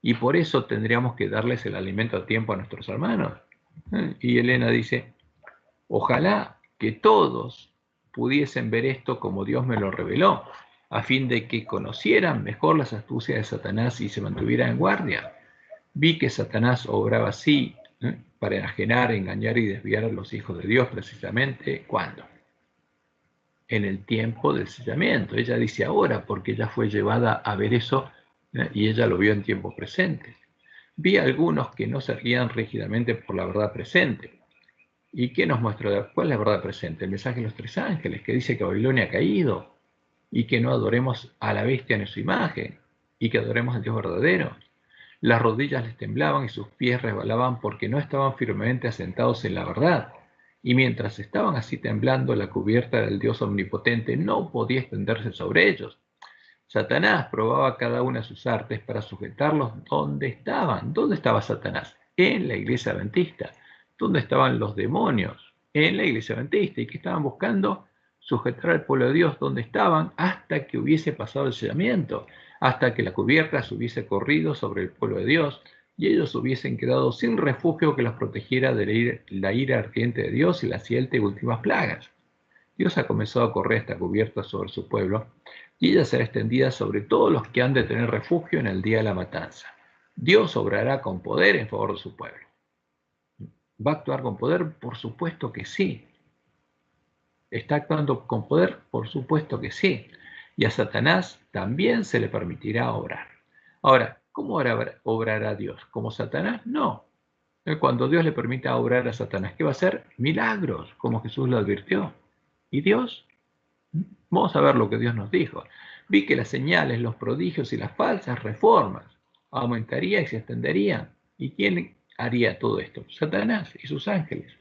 Y por eso tendríamos que darles el alimento a tiempo a nuestros hermanos. Y Elena dice, ojalá que todos pudiesen ver esto como Dios me lo reveló, a fin de que conocieran mejor las astucias de Satanás y se mantuvieran en guardia. Vi que Satanás obraba así, para enajenar, engañar y desviar a los hijos de Dios precisamente, ¿cuándo? En el tiempo del sellamiento. Ella dice ahora, porque ella fue llevada a ver eso y ella lo vio en tiempo presente. Vi a algunos que no se guían rígidamente por la verdad presente. ¿Y qué nos muestra? ¿Cuál es la verdad presente? El mensaje de los tres ángeles, que dice que Babilonia ha caído y que no adoremos a la bestia en su imagen y que adoremos al Dios verdadero. Las rodillas les temblaban y sus pies resbalaban porque no estaban firmemente asentados en la verdad. Y mientras estaban así temblando, la cubierta del Dios omnipotente no podía extenderse sobre ellos. Satanás probaba cada una de sus artes para sujetarlos donde estaban. ¿Dónde estaba Satanás? En la iglesia adventista. ¿Dónde estaban los demonios? En la iglesia adventista. ¿Y qué estaban buscando? Sujetar al pueblo de Dios donde estaban hasta que hubiese pasado el sellamiento, hasta que la cubierta se hubiese corrido sobre el pueblo de Dios y ellos hubiesen quedado sin refugio que los protegiera de la ira ardiente de Dios y las 7 últimas plagas. Dios ha comenzado a correr esta cubierta sobre su pueblo y ella será extendida sobre todos los que han de tener refugio en el día de la matanza. Dios obrará con poder en favor de su pueblo. ¿Va a actuar con poder? Por supuesto que sí. ¿Está actuando con poder? Por supuesto que sí. Y a Satanás también se le permitirá obrar. Ahora, ¿cómo obrará Dios? ¿Como Satanás? No. Cuando Dios le permita obrar a Satanás, ¿qué va a hacer? Milagros, como Jesús lo advirtió. ¿Y Dios? Vamos a ver lo que Dios nos dijo. Vi que las señales, los prodigios y las falsas reformas aumentarían y se extenderían. ¿Y quién haría todo esto? Satanás y sus ángeles,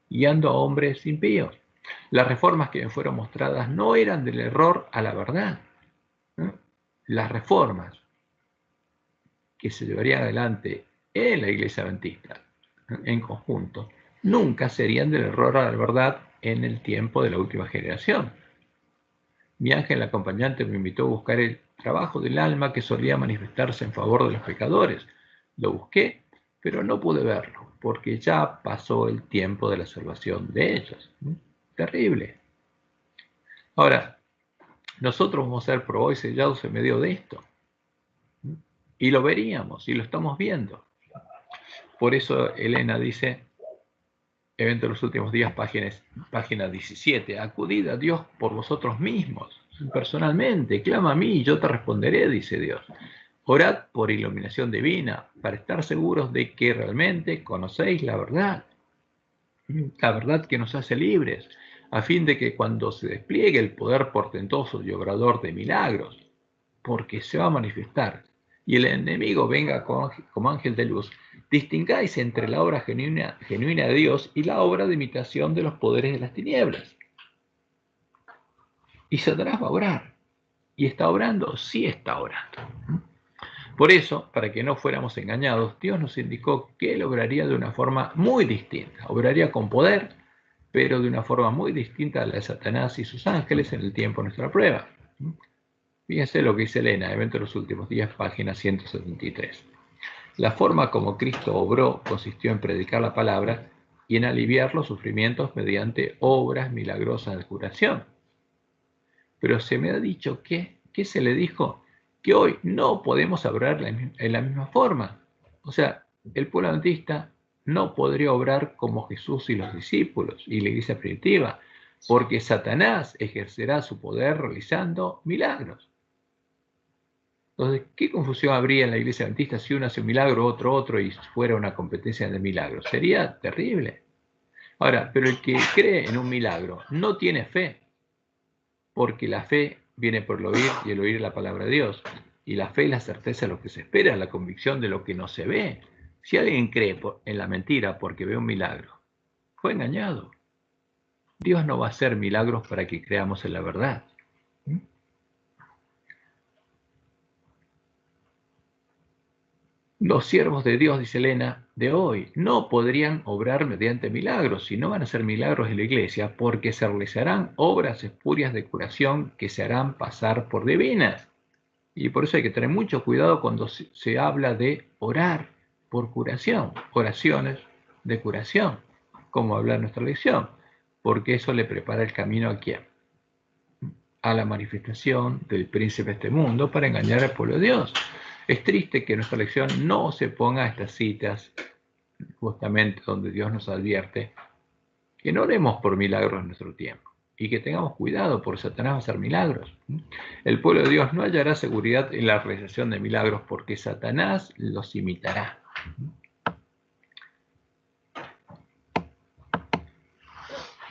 guiando a hombres impíos. Las reformas que me fueron mostradas no eran del error a la verdad. Las reformas que se llevarían adelante en la iglesia adventista, en conjunto, nunca serían del error a la verdad en el tiempo de la última generación. Mi ángel acompañante me invitó a buscar el trabajo del alma que solía manifestarse en favor de los pecadores. Lo busqué, pero no pude verlo, porque ya pasó el tiempo de la salvación de ellos. Terrible. Ahora, nosotros vamos a ser probados y sellados en medio de esto. Y lo veríamos, y lo estamos viendo. Por eso Elena dice, Evento de los Últimos Días, página 17, acudid a Dios por vosotros mismos, personalmente, clama a mí y yo te responderé, dice Dios. Orad por iluminación divina, para estar seguros de que realmente conocéis la verdad que nos hace libres, a fin de que cuando se despliegue el poder portentoso y obrador de milagros, porque se va a manifestar, y el enemigo venga como ángel de luz, distingáis entre la obra genuina de Dios y la obra de imitación de los poderes de las tinieblas. Y Satanás va a obrar. ¿Y está obrando? Sí está obrando. Por eso, para que no fuéramos engañados, Dios nos indicó que Él obraría de una forma muy distinta. Obraría con poder, pero de una forma muy distinta a la de Satanás y sus ángeles en el tiempo de nuestra prueba. Fíjense lo que dice Elena, Evento de los Últimos Días, página 173. La forma como Cristo obró consistió en predicar la palabra y en aliviar los sufrimientos mediante obras milagrosas de curación. Pero se me ha dicho que, ¿qué se le dijo? Que hoy no podemos obrar en la misma forma. O sea, el pueblo adventista no podría obrar como Jesús y los discípulos y la iglesia primitiva, porque Satanás ejercerá su poder realizando milagros. Entonces, ¿qué confusión habría en la iglesia adventista si uno hace un milagro, otro, y fuera una competencia de milagros? Sería terrible. Ahora, pero el que cree en un milagro no tiene fe, porque la fe viene por el oír y el oír la palabra de Dios. Y la fe es la certeza de lo que se espera, la convicción de lo que no se ve. Si alguien cree en la mentira porque ve un milagro, fue engañado. Dios no va a hacer milagros para que creamos en la verdad. Los siervos de Dios, dice Elena, de hoy no podrían obrar mediante milagros, si no van a ser milagros en la iglesia, porque se realizarán obras espurias de curación que se harán pasar por divinas. Y por eso hay que tener mucho cuidado cuando se habla de orar por curación, oraciones de curación, como habla nuestra lección, porque eso le prepara el camino a quién, a la manifestación del príncipe de este mundo para engañar al pueblo de Dios. Es triste que nuestra lección no se ponga a estas citas, justamente donde Dios nos advierte que no oremos por milagros en nuestro tiempo y que tengamos cuidado, por Satanás va a hacer milagros. El pueblo de Dios no hallará seguridad en la realización de milagros porque Satanás los imitará.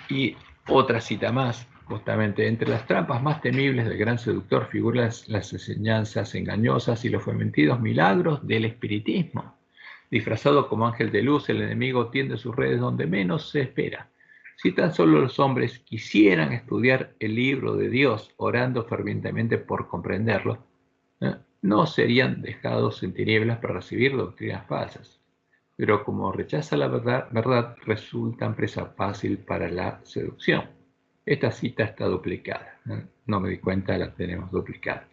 Y otra cita más, justamente, entre las trampas más temibles del gran seductor figuran las enseñanzas engañosas y los fementidos milagros del espiritismo. Disfrazado como ángel de luz, el enemigo tiende sus redes donde menos se espera. Si tan solo los hombres quisieran estudiar el libro de Dios, orando fervientemente por comprenderlo, no serían dejados en tinieblas para recibir doctrinas falsas. Pero como rechaza la verdad resultan presa fácil para la seducción. Esta cita está duplicada. No me di cuenta, la tenemos duplicada.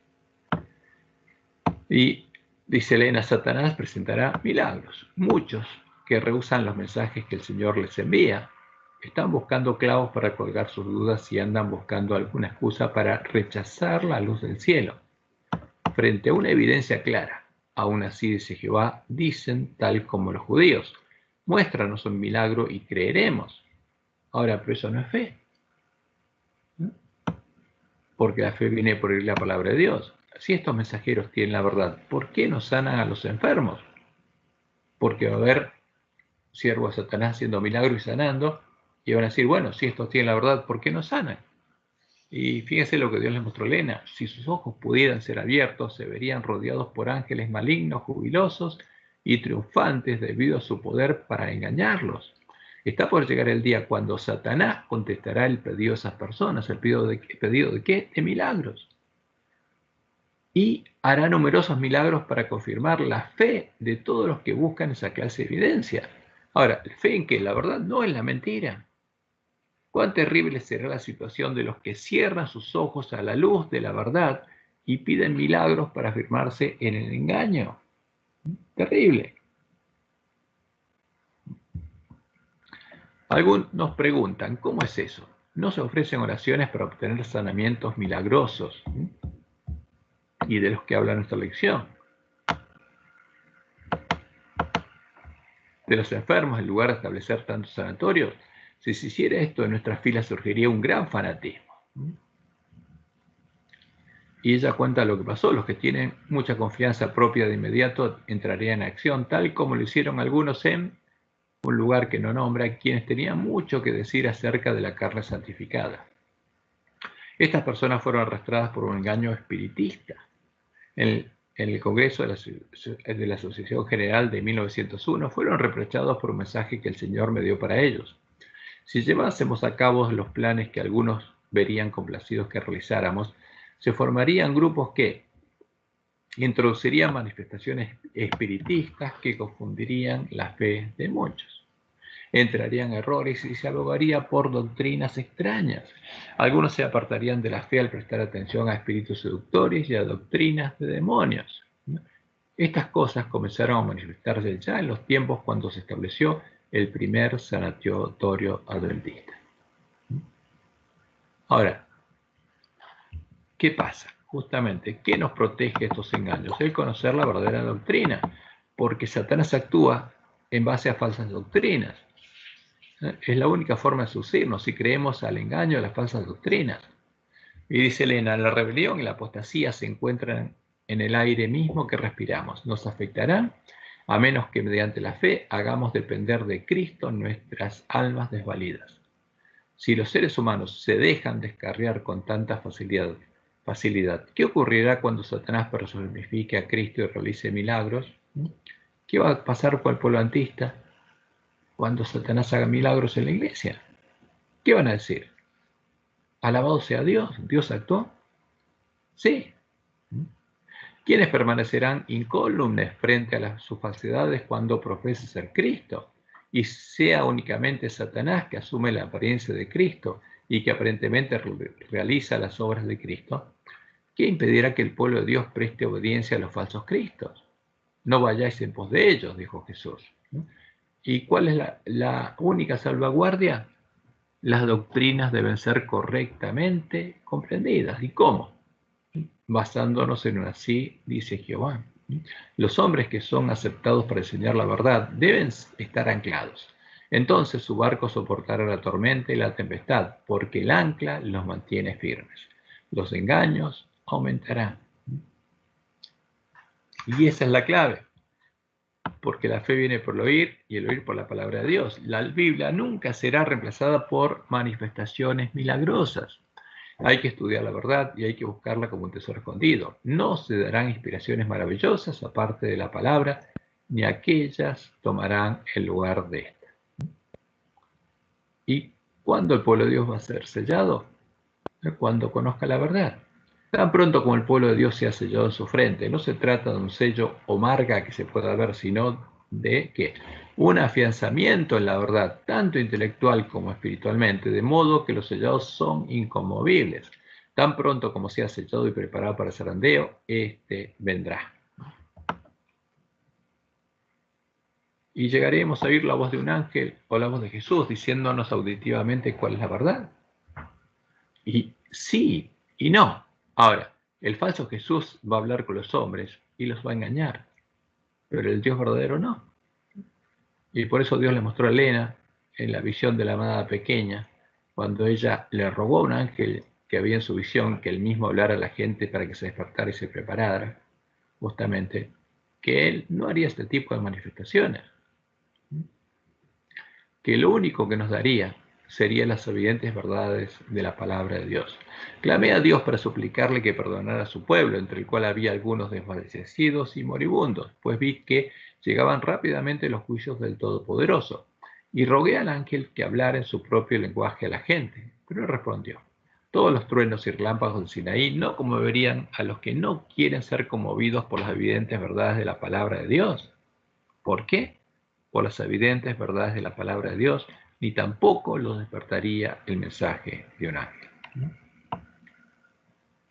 Y dice Elena, Satanás presentará milagros. Muchos que rehusan los mensajes que el Señor les envía están buscando clavos para colgar sus dudas y andan buscando alguna excusa para rechazar la luz del cielo. Frente a una evidencia clara, aún así, dice Jehová, dicen tal como los judíos, muéstranos un milagro y creeremos. Ahora, pero eso no es fe, porque la fe viene por oír la palabra de Dios. Si estos mensajeros tienen la verdad, ¿por qué no sanan a los enfermos? Porque va a haber siervos de Satanás haciendo milagros y sanando, y van a decir, bueno, si estos tienen la verdad, ¿por qué no sanan? Y fíjense lo que Dios les mostró a Elena. Si sus ojos pudieran ser abiertos, se verían rodeados por ángeles malignos, jubilosos y triunfantes debido a su poder para engañarlos. Está por llegar el día cuando Satanás contestará el pedido de esas personas. ¿El pedido de qué? De milagros. Y hará numerosos milagros para confirmar la fe de todos los que buscan esa clase de evidencia. Ahora, fe en que la verdad no es la mentira. Cuán terrible será la situación de los que cierran sus ojos a la luz de la verdad y piden milagros para afirmarse en el engaño. Terrible. Algunos nos preguntan, ¿cómo es eso? No se ofrecen oraciones para obtener sanamientos milagrosos, y de los que habla nuestra lección. De los enfermos, en lugar de establecer tantos sanatorios, si se hiciera esto en nuestras filas surgiría un gran fanatismo. Y ella cuenta lo que pasó. Los que tienen mucha confianza propia de inmediato entrarían en acción, tal como lo hicieron algunos en un lugar que no nombra, quienes tenían mucho que decir acerca de la carne santificada. Estas personas fueron arrastradas por un engaño espiritista. En el Congreso de la Asociación General de 1901 fueron reprochados por un mensaje que el Señor me dio para ellos. Si llevásemos a cabo los planes que algunos verían complacidos que realizáramos, se formarían grupos que introducirían manifestaciones espiritistas que confundirían la fe de muchos. entrarían errores y se abogaría por doctrinas extrañas. Algunos se apartarían de la fe al prestar atención a espíritus seductores y a doctrinas de demonios. Estas cosas comenzaron a manifestarse ya en los tiempos cuando se estableció el primer sanatorio adventista. Ahora, ¿qué pasa? Justamente, ¿qué nos protege estos engaños? El conocer la verdadera doctrina, porque Satanás actúa en base a falsas doctrinas. Es la única forma de seducirnos si creemos al engaño de las falsas doctrinas. Y dice Elena, la rebelión y la apostasía se encuentran en el aire mismo que respiramos. Nos afectarán a menos que mediante la fe hagamos depender de Cristo nuestras almas desvalidas. Si los seres humanos se dejan descarriar con tanta facilidad, ¿qué ocurrirá cuando Satanás personifique a Cristo y realice milagros? ¿Qué va a pasar con el pueblo antista cuando Satanás haga milagros en la iglesia? ¿Qué van a decir? Alabado sea Dios, ¿Dios actuó? Sí. ¿Quiénes permanecerán incólumes frente a sus falsedades cuando profese ser Cristo? Y sea únicamente Satanás que asume la apariencia de Cristo y que aparentemente realiza las obras de Cristo. ¿Qué impedirá que el pueblo de Dios preste obediencia a los falsos cristos? No vayáis en pos de ellos, dijo Jesús. ¿Y cuál es la única salvaguardia? Las doctrinas deben ser correctamente comprendidas. ¿Y cómo? Basándonos en una así, dice Jehová. Los hombres que son aceptados para enseñar la verdad deben estar anclados. Entonces su barco soportará la tormenta y la tempestad, porque el ancla los mantiene firmes. Los engaños aumentarán. Y esa es la clave, porque la fe viene por el oír y el oír por la palabra de Dios. La Biblia nunca será reemplazada por manifestaciones milagrosas. Hay que estudiar la verdad y hay que buscarla como un tesoro escondido. No se darán inspiraciones maravillosas aparte de la palabra, ni aquellas tomarán el lugar de esta. ¿Y cuándo el pueblo de Dios va a ser sellado? Cuando conozca la verdad. Tan pronto como el pueblo de Dios sea sellado en su frente, no se trata de un sello o marca que se pueda ver, sino de ¿qué? Un afianzamiento en la verdad, tanto intelectual como espiritualmente, de modo que los sellados son inconmovibles. Tan pronto como sea sellado y preparado para el zarandeo, este vendrá. Y llegaremos a oír la voz de un ángel o la voz de Jesús diciéndonos auditivamente cuál es la verdad. Y sí y no. Ahora, el falso Jesús va a hablar con los hombres y los va a engañar, pero el Dios verdadero no. Y por eso Dios le mostró a Elena en la visión de la amada pequeña, cuando ella le rogó a un ángel que había en su visión que él mismo hablara a la gente para que se despertara y se preparara, justamente, que él no haría este tipo de manifestaciones, que lo único que nos daría serían las evidentes verdades de la palabra de Dios. Clamé a Dios para suplicarle que perdonara a su pueblo, entre el cual había algunos desfallecidos y moribundos, pues vi que llegaban rápidamente los juicios del Todopoderoso, y rogué al ángel que hablara en su propio lenguaje a la gente, pero él respondió: todos los truenos y relámpagos del Sinaí no conmoverían a los que no quieren ser conmovidos por las evidentes verdades de la palabra de Dios. ¿Por qué? Por las evidentes verdades de la palabra de Dios, ni tampoco los despertaría el mensaje de un ángel.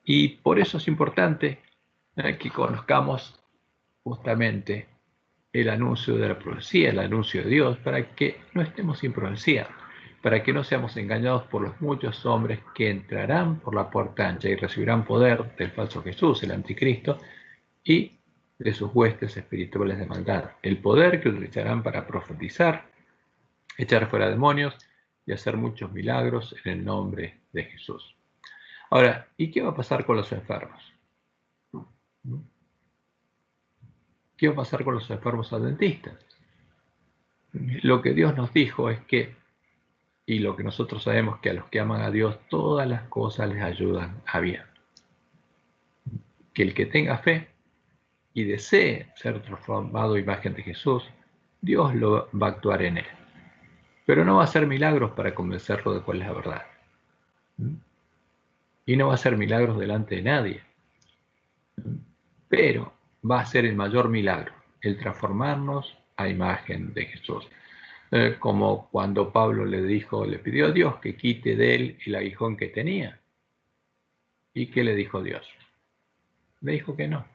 Y por eso es importante que conozcamos justamente el anuncio de la profecía, el anuncio de Dios, para que no estemos sin profecía, para que no seamos engañados por los muchos hombres que entrarán por la puerta ancha y recibirán poder del falso Jesús, el anticristo, y de sus huestes espirituales de maldad. El poder que utilizarán para profetizar, echar fuera demonios y hacer muchos milagros en el nombre de Jesús. Ahora, ¿y qué va a pasar con los enfermos? ¿Qué va a pasar con los enfermos adventistas? Lo que Dios nos dijo es que, y lo que nosotros sabemos, que a los que aman a Dios todas las cosas les ayudan a bien. Que el que tenga fe y desee ser transformado a imagen de Jesús, Dios lo va a actuar en él. Pero no va a hacer milagros para convencerlo de cuál es la verdad. Y no va a hacer milagros delante de nadie. Pero va a ser el mayor milagro, el transformarnos a imagen de Jesús. como cuando Pablo le pidió a Dios que quite de él el aguijón que tenía. ¿Y qué le dijo Dios? Le dijo que no.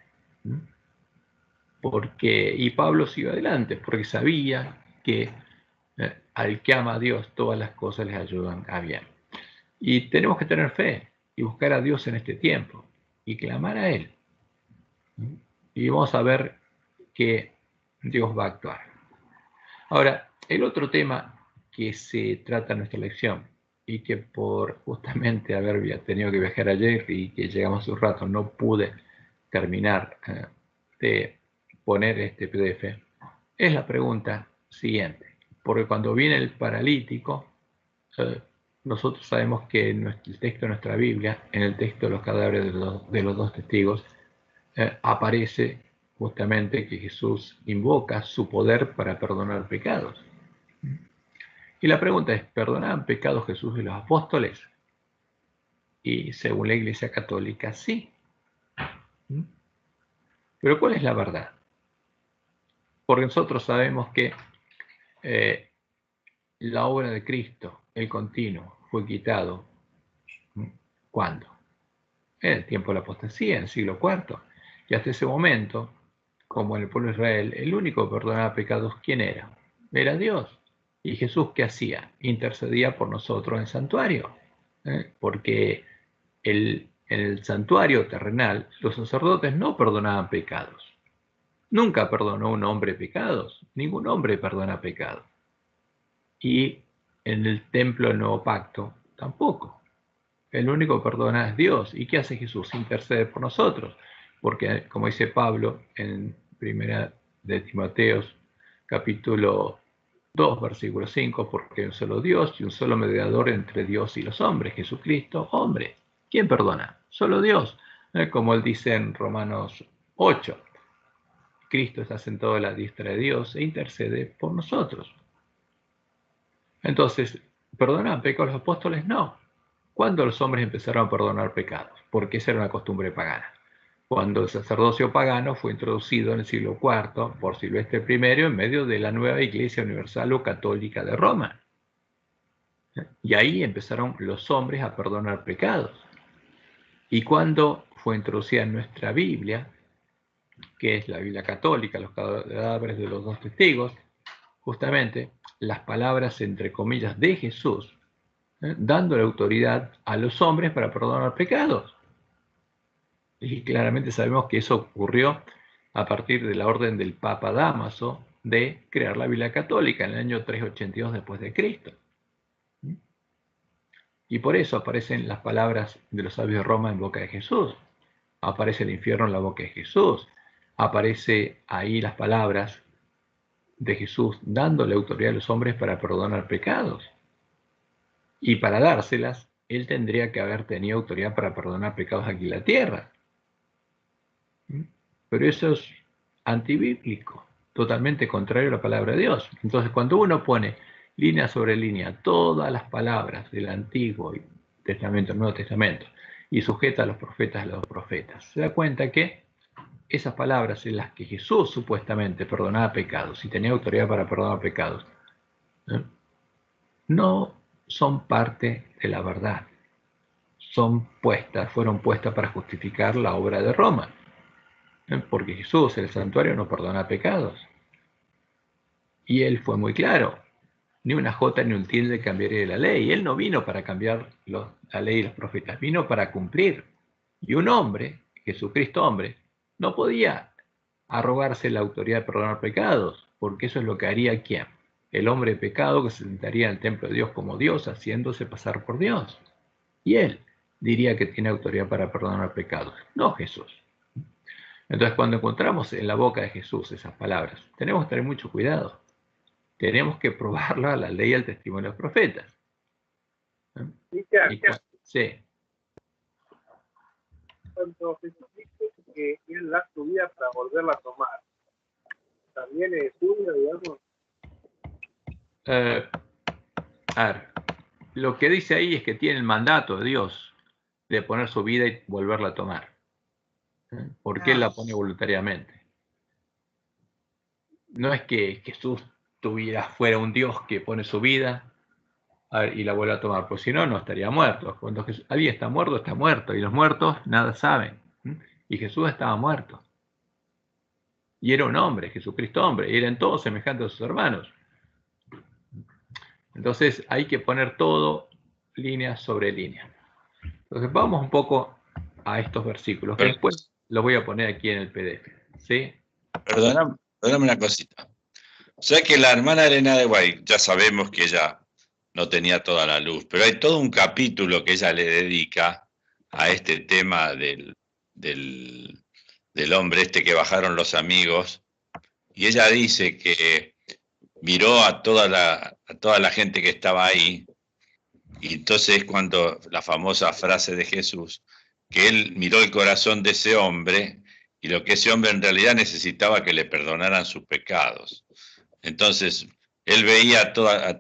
Y Pablo siguió adelante, porque sabía que al que ama a Dios todas las cosas les ayudan a bien. Y tenemos que tener fe y buscar a Dios en este tiempo y clamar a Él. Y vamos a ver que Dios va a actuar. Ahora, el otro tema que se trata en nuestra lección y que por justamente haber tenido que viajar ayer y que llegamos un rato no pude terminar de poner este PDF, es la pregunta siguiente. Porque cuando viene el paralítico, nosotros sabemos que en el texto de nuestra Biblia, en el texto de los cadáveres de los dos testigos, aparece justamente que Jesús invoca su poder para perdonar pecados. Y la pregunta es, ¿perdonaban pecados Jesús y los apóstoles? Y según la Iglesia Católica, sí. Pero ¿cuál es la verdad? Porque nosotros sabemos que la obra de Cristo, el continuo, fue quitado. ¿Cuándo? En el tiempo de la apostasía, en el siglo IV. Y hasta ese momento, como en el pueblo de Israel, el único que perdonaba pecados, ¿quién era? Era Dios. ¿Y Jesús qué hacía? Intercedía por nosotros en el santuario. Porque en el santuario terrenal, los sacerdotes no perdonaban pecados. Nunca perdonó un hombre pecados. Ningún hombre perdona pecados. Y en el templo del Nuevo Pacto, tampoco. El único que perdona es Dios. ¿Y qué hace Jesús? Intercede por nosotros. Porque, como dice Pablo en primera de Timoteos, capítulo 2, versículo 5, porque hay un solo Dios y un solo mediador entre Dios y los hombres, Jesucristo, hombre. ¿Quién perdona? Solo Dios. Como él dice en Romanos 8, Cristo está sentado a la diestra de Dios e intercede por nosotros. Entonces, ¿perdonan pecados los apóstoles? No. ¿Cuándo los hombres empezaron a perdonar pecados? Porque esa era una costumbre pagana. Cuando el sacerdocio pagano fue introducido en el siglo IV por Silvestre I en medio de la nueva Iglesia Universal o Católica de Roma. Y ahí empezaron los hombres a perdonar pecados. Y cuando fue introducida en nuestra Biblia, que es la Biblia católica, los cadáveres de los dos testigos, justamente las palabras, entre comillas, de Jesús, dando la autoridad a los hombres para perdonar pecados. Y claramente sabemos que eso ocurrió a partir de la orden del Papa Dámaso de crear la Biblia católica en el año 382 después de Cristo. Y por eso aparecen las palabras de los sabios de Roma en boca de Jesús. Aparece el infierno en la boca de Jesús. Aparece ahí las palabras de Jesús dándole autoridad a los hombres para perdonar pecados. Y para dárselas, él tendría que haber tenido autoridad para perdonar pecados aquí en la tierra. Pero eso es antibíblico, totalmente contrario a la palabra de Dios. Entonces, cuando uno pone línea sobre línea todas las palabras del Antiguo Testamento, Nuevo Testamento, y sujeta a los profetas, se da cuenta que esas palabras en las que Jesús supuestamente perdonaba pecados y tenía autoridad para perdonar pecados, no son parte de la verdad. Fueron puestas para justificar la obra de Roma. Porque Jesús, el santuario, no perdona pecados. Y él fue muy claro. Ni una jota ni un tilde cambiaría de la ley. Él no vino para cambiar la ley y los profetas, vino para cumplir. Y un hombre, Jesucristo hombre, no podía arrogarse la autoridad de perdonar pecados, porque eso es lo que haría ¿quién? El hombre de pecado que se sentaría en el templo de Dios como Dios, haciéndose pasar por Dios. Y él diría que tiene autoridad para perdonar pecados, no Jesús. Entonces, cuando encontramos en la boca de Jesús esas palabras, tenemos que tener mucho cuidado. Tenemos que probarla a la ley y al testimonio de los profetas. Sí. Cuando Jesús dice que Él da su vida para volverla a tomar, también es suya, digamos. A ver, lo que dice ahí es que tiene el mandato de Dios de poner su vida y volverla a tomar. Porque Él la pone voluntariamente. No es que Jesús fuera un Dios que pone su vida y la vuelve a tomar, porque si no, no estaría muerto. Cuando alguien está muerto, y los muertos nada saben. Y Jesús estaba muerto. Y era un hombre, Jesucristo hombre, y eran todos semejantes a sus hermanos. Entonces hay que poner todo línea sobre línea. Entonces vamos un poco a estos versículos, que después los voy a poner aquí en el PDF. ¿Sí? Perdóname una cosita. O sea que la hermana Elena de White, ya sabemos que ella no tenía toda la luz, pero hay todo un capítulo que ella le dedica a este tema del hombre este que bajaron los amigos, y ella dice que miró a toda la gente que estaba ahí, y entonces cuando la famosa frase de Jesús, que él miró el corazón de ese hombre, y lo que ese hombre en realidad necesitaba que le perdonaran sus pecados. Entonces, él veía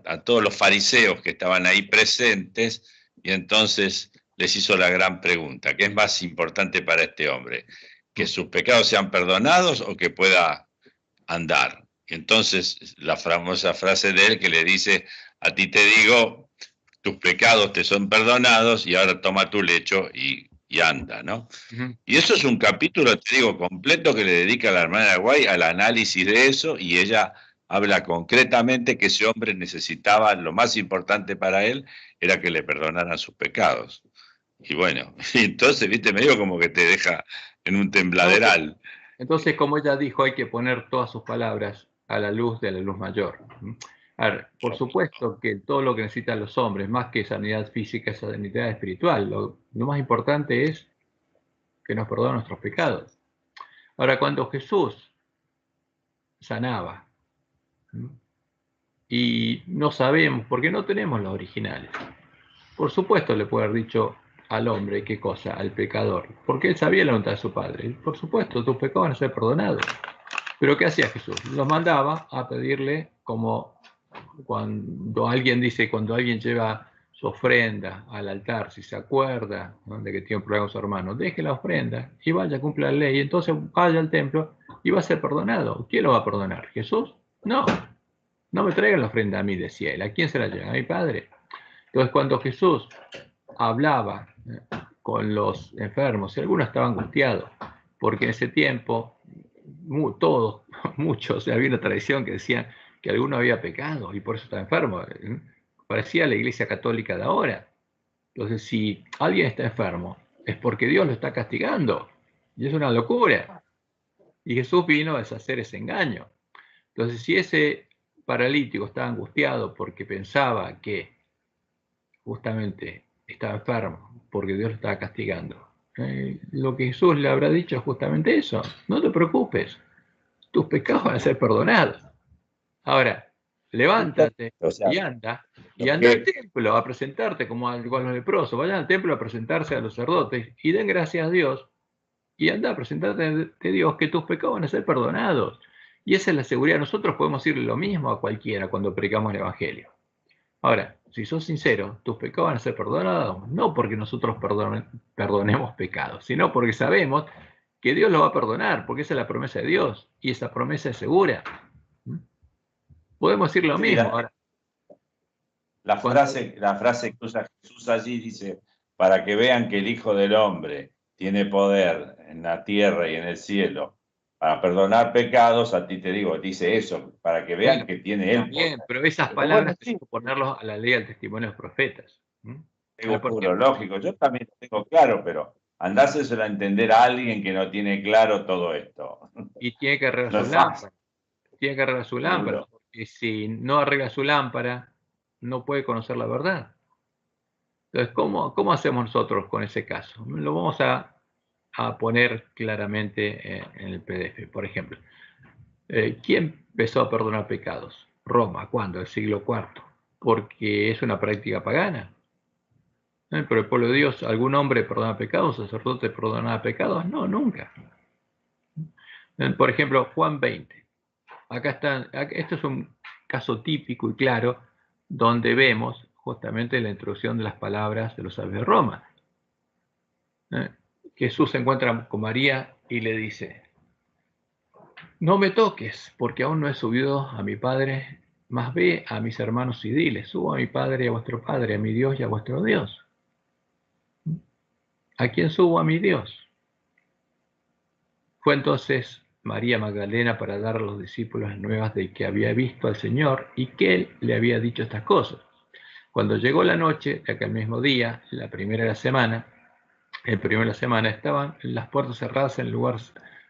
a todos los fariseos que estaban ahí presentes, y entonces les hizo la gran pregunta: ¿qué es más importante para este hombre? ¿Que sus pecados sean perdonados o que pueda andar? Y entonces la famosa frase de él que le dice: a ti te digo, tus pecados te son perdonados, y ahora toma tu lecho y anda, ¿no? Y eso es un capítulo, te digo, completo, que le dedica a la hermana de Guay al análisis de eso, y ella habla concretamente que ese hombre necesitaba, lo más importante para él era que le perdonaran sus pecados. Y bueno, y entonces, viste, medio como que te deja en un tembladeral. Entonces, como ella dijo, hay que poner todas sus palabras a la luz de la luz mayor. A ver, por supuesto que todo lo que necesitan los hombres, más que sanidad física, es sanidad espiritual. Lo más importante es que nos perdone nuestros pecados. Ahora, cuando Jesús sanaba, y no sabemos, porque no tenemos los originales, por supuesto le puede haber dicho al hombre, ¿qué cosa? Al pecador, porque él sabía la voluntad de su padre. Por supuesto, tus pecados van a ser perdonados. Pero ¿qué hacía Jesús? Los mandaba a pedirle, como cuando alguien dice, cuando alguien lleva su ofrenda al altar, si se acuerda, ¿no?, de que tiene un problema con su hermano, deje la ofrenda y vaya, cumpla la ley, y entonces vaya al templo y va a ser perdonado. ¿Quién lo va a perdonar? ¿Jesús? No, no me traigan la ofrenda a mí, decía él. ¿A quién se la llevan? A mi Padre. Entonces, cuando Jesús hablaba con los enfermos, y algunos estaban angustiados, porque en ese tiempo todos, muchos, había una tradición que decían que alguno había pecado y por eso estaba enfermo. Parecía la iglesia católica de ahora. Entonces, si alguien está enfermo, es porque Dios lo está castigando. Y es una locura. Y Jesús vino a deshacer ese engaño. Entonces, si ese paralítico estaba angustiado porque pensaba que justamente estaba enfermo, porque Dios lo estaba castigando, lo que Jesús le habrá dicho es justamente eso: no te preocupes, tus pecados van a ser perdonados. Ahora, levántate y anda al templo a presentarte como a los leprosos. Vayan al templo a presentarse a los sacerdotes y den gracias a Dios, y anda a presentarte ante Dios, que tus pecados van a ser perdonados. Y esa es la seguridad. Nosotros podemos decirle lo mismo a cualquiera cuando predicamos el Evangelio. Ahora, si sos sincero, tus pecados van a ser perdonados, no porque nosotros perdonemos pecados, sino porque sabemos que Dios lo va a perdonar, porque esa es la promesa de Dios, y esa promesa es segura. Podemos decir lo mismo. Ahora, la frase que usa Jesús allí dice: para que vean que el Hijo del Hombre tiene poder en la tierra y en el cielo para perdonar pecados, a ti te digo, dice eso, para que vean que tiene él bien, poder. pero esas palabras hay que ponerlos a la ley del testimonio de los profetas. Seguro, lógico, yo también lo tengo claro, pero andáselo a entender a alguien que no tiene claro todo esto. Y tiene que arreglar su lámpara. Tiene que arreglar su lámpara, porque si no arregla su lámpara, no puede conocer la verdad. Entonces, ¿cómo hacemos nosotros con ese caso? Lo vamos a poner claramente en el PDF. Por ejemplo, ¿quién empezó a perdonar pecados? Roma. ¿Cuándo? El siglo IV. Porque es una práctica pagana. Pero el pueblo de Dios, ¿algún hombre perdona pecados? ¿Sacerdote perdona pecados? No, nunca. Por ejemplo, Juan 20. Acá está, esto es un caso típico y claro donde vemos justamente la introducción de las palabras de los sabios de Roma. Jesús se encuentra con María y le dice: no me toques, porque aún no he subido a mi Padre Mas ve a mis hermanos y diles, subo a mi Padre y a vuestro Padre, a mi Dios y a vuestro Dios. ¿A quién subo? A mi Dios. Fue entonces María Magdalena para dar a los discípulos las nuevas de que había visto al Señor y que Él le había dicho estas cosas. Cuando llegó la noche de aquel mismo día, el primero de la semana, estaban las puertas cerradas en el lugar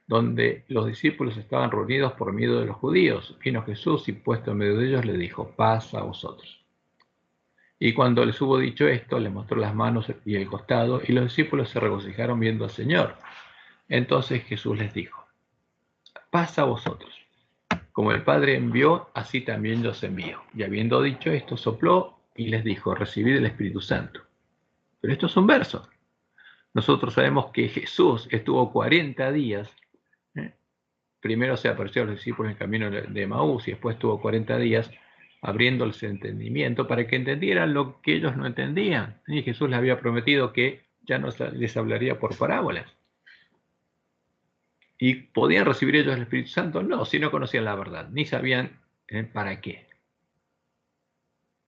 donde los discípulos estaban reunidos por miedo de los judíos. Vino Jesús y puesto en medio de ellos le dijo, paz a vosotros. Y cuando les hubo dicho esto, les mostró las manos y el costado, y los discípulos se regocijaron viendo al Señor. Entonces Jesús les dijo, paz a vosotros. Como el Padre envió, así también yo os envío. Y habiendo dicho esto, sopló y les dijo, recibid el Espíritu Santo. Pero esto es un verso. Nosotros sabemos que Jesús estuvo 40 días, primero se apareció a los discípulos en el camino de Maús y después estuvo 40 días abriéndoles el entendimiento para que entendieran lo que ellos no entendían. Y Jesús les había prometido que ya no les hablaría por parábolas. ¿Y podían recibir ellos el Espíritu Santo? No, si no conocían la verdad, ni sabían para qué.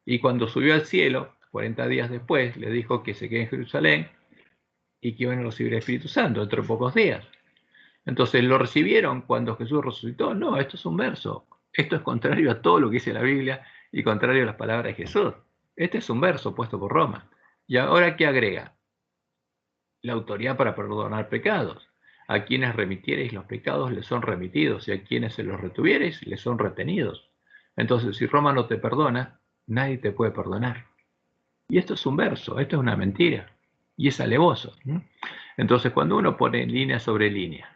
Y cuando subió al cielo, 40 días después, le dijo que se quede en Jerusalén y que iban a recibir el Espíritu Santo dentro de pocos días. Entonces, ¿lo recibieron cuando Jesús resucitó? No, esto es un verso. Esto es contrario a todo lo que dice la Biblia y contrario a las palabras de Jesús. Este es un verso puesto por Roma. ¿Y ahora qué agrega? La autoridad para perdonar pecados. A quienes remitiereis los pecados les son remitidos y a quienes se los retuviereis les son retenidos. Entonces, si Roma no te perdona, nadie te puede perdonar. Y esto es un verso, esto es una mentira. Y es alevoso. Entonces, cuando uno pone línea sobre línea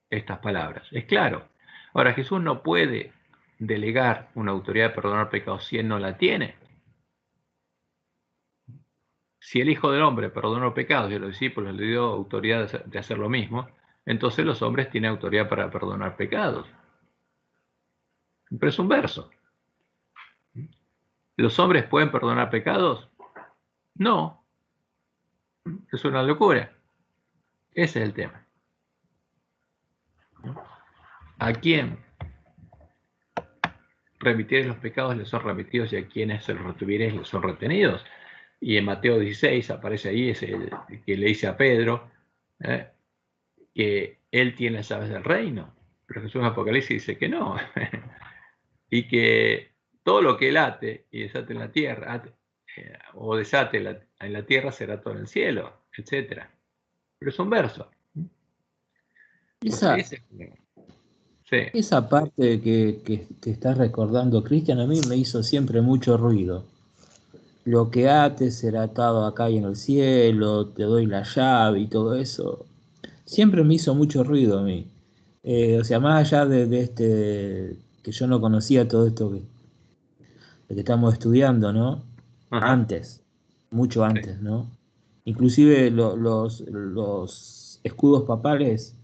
estas palabras, es claro. Ahora, Jesús no puede delegar una autoridad de perdonar pecados si él no la tiene. Si el Hijo del Hombre perdonó pecados y a los discípulos le dio autoridad de hacer lo mismo, entonces los hombres tienen autoridad para perdonar pecados. Pero es un verso. ¿Los hombres pueden perdonar pecados? No. Es una locura. Ese es el tema. ¿A quién remitieres los pecados les son remitidos y a quienes se los retuvieres les son retenidos? Y en Mateo 16 aparece ahí ese que le dice a Pedro que él tiene las llaves del reino. Pero Jesús en Apocalipsis dice que no. Y que todo lo que él ate y desate en la tierra, o desate en la tierra será todo en el cielo, etc. Pero es un verso. Esa parte que estás recordando, Cristian, a mí me hizo siempre mucho ruido. Lo que ates será atado acá y en el cielo, te doy la llave y todo eso. Siempre me hizo mucho ruido a mí. O sea, más allá de este, que yo no conocía todo esto que estamos estudiando, ¿no? Ajá. Antes, mucho antes, ¿no? Inclusive los escudos papales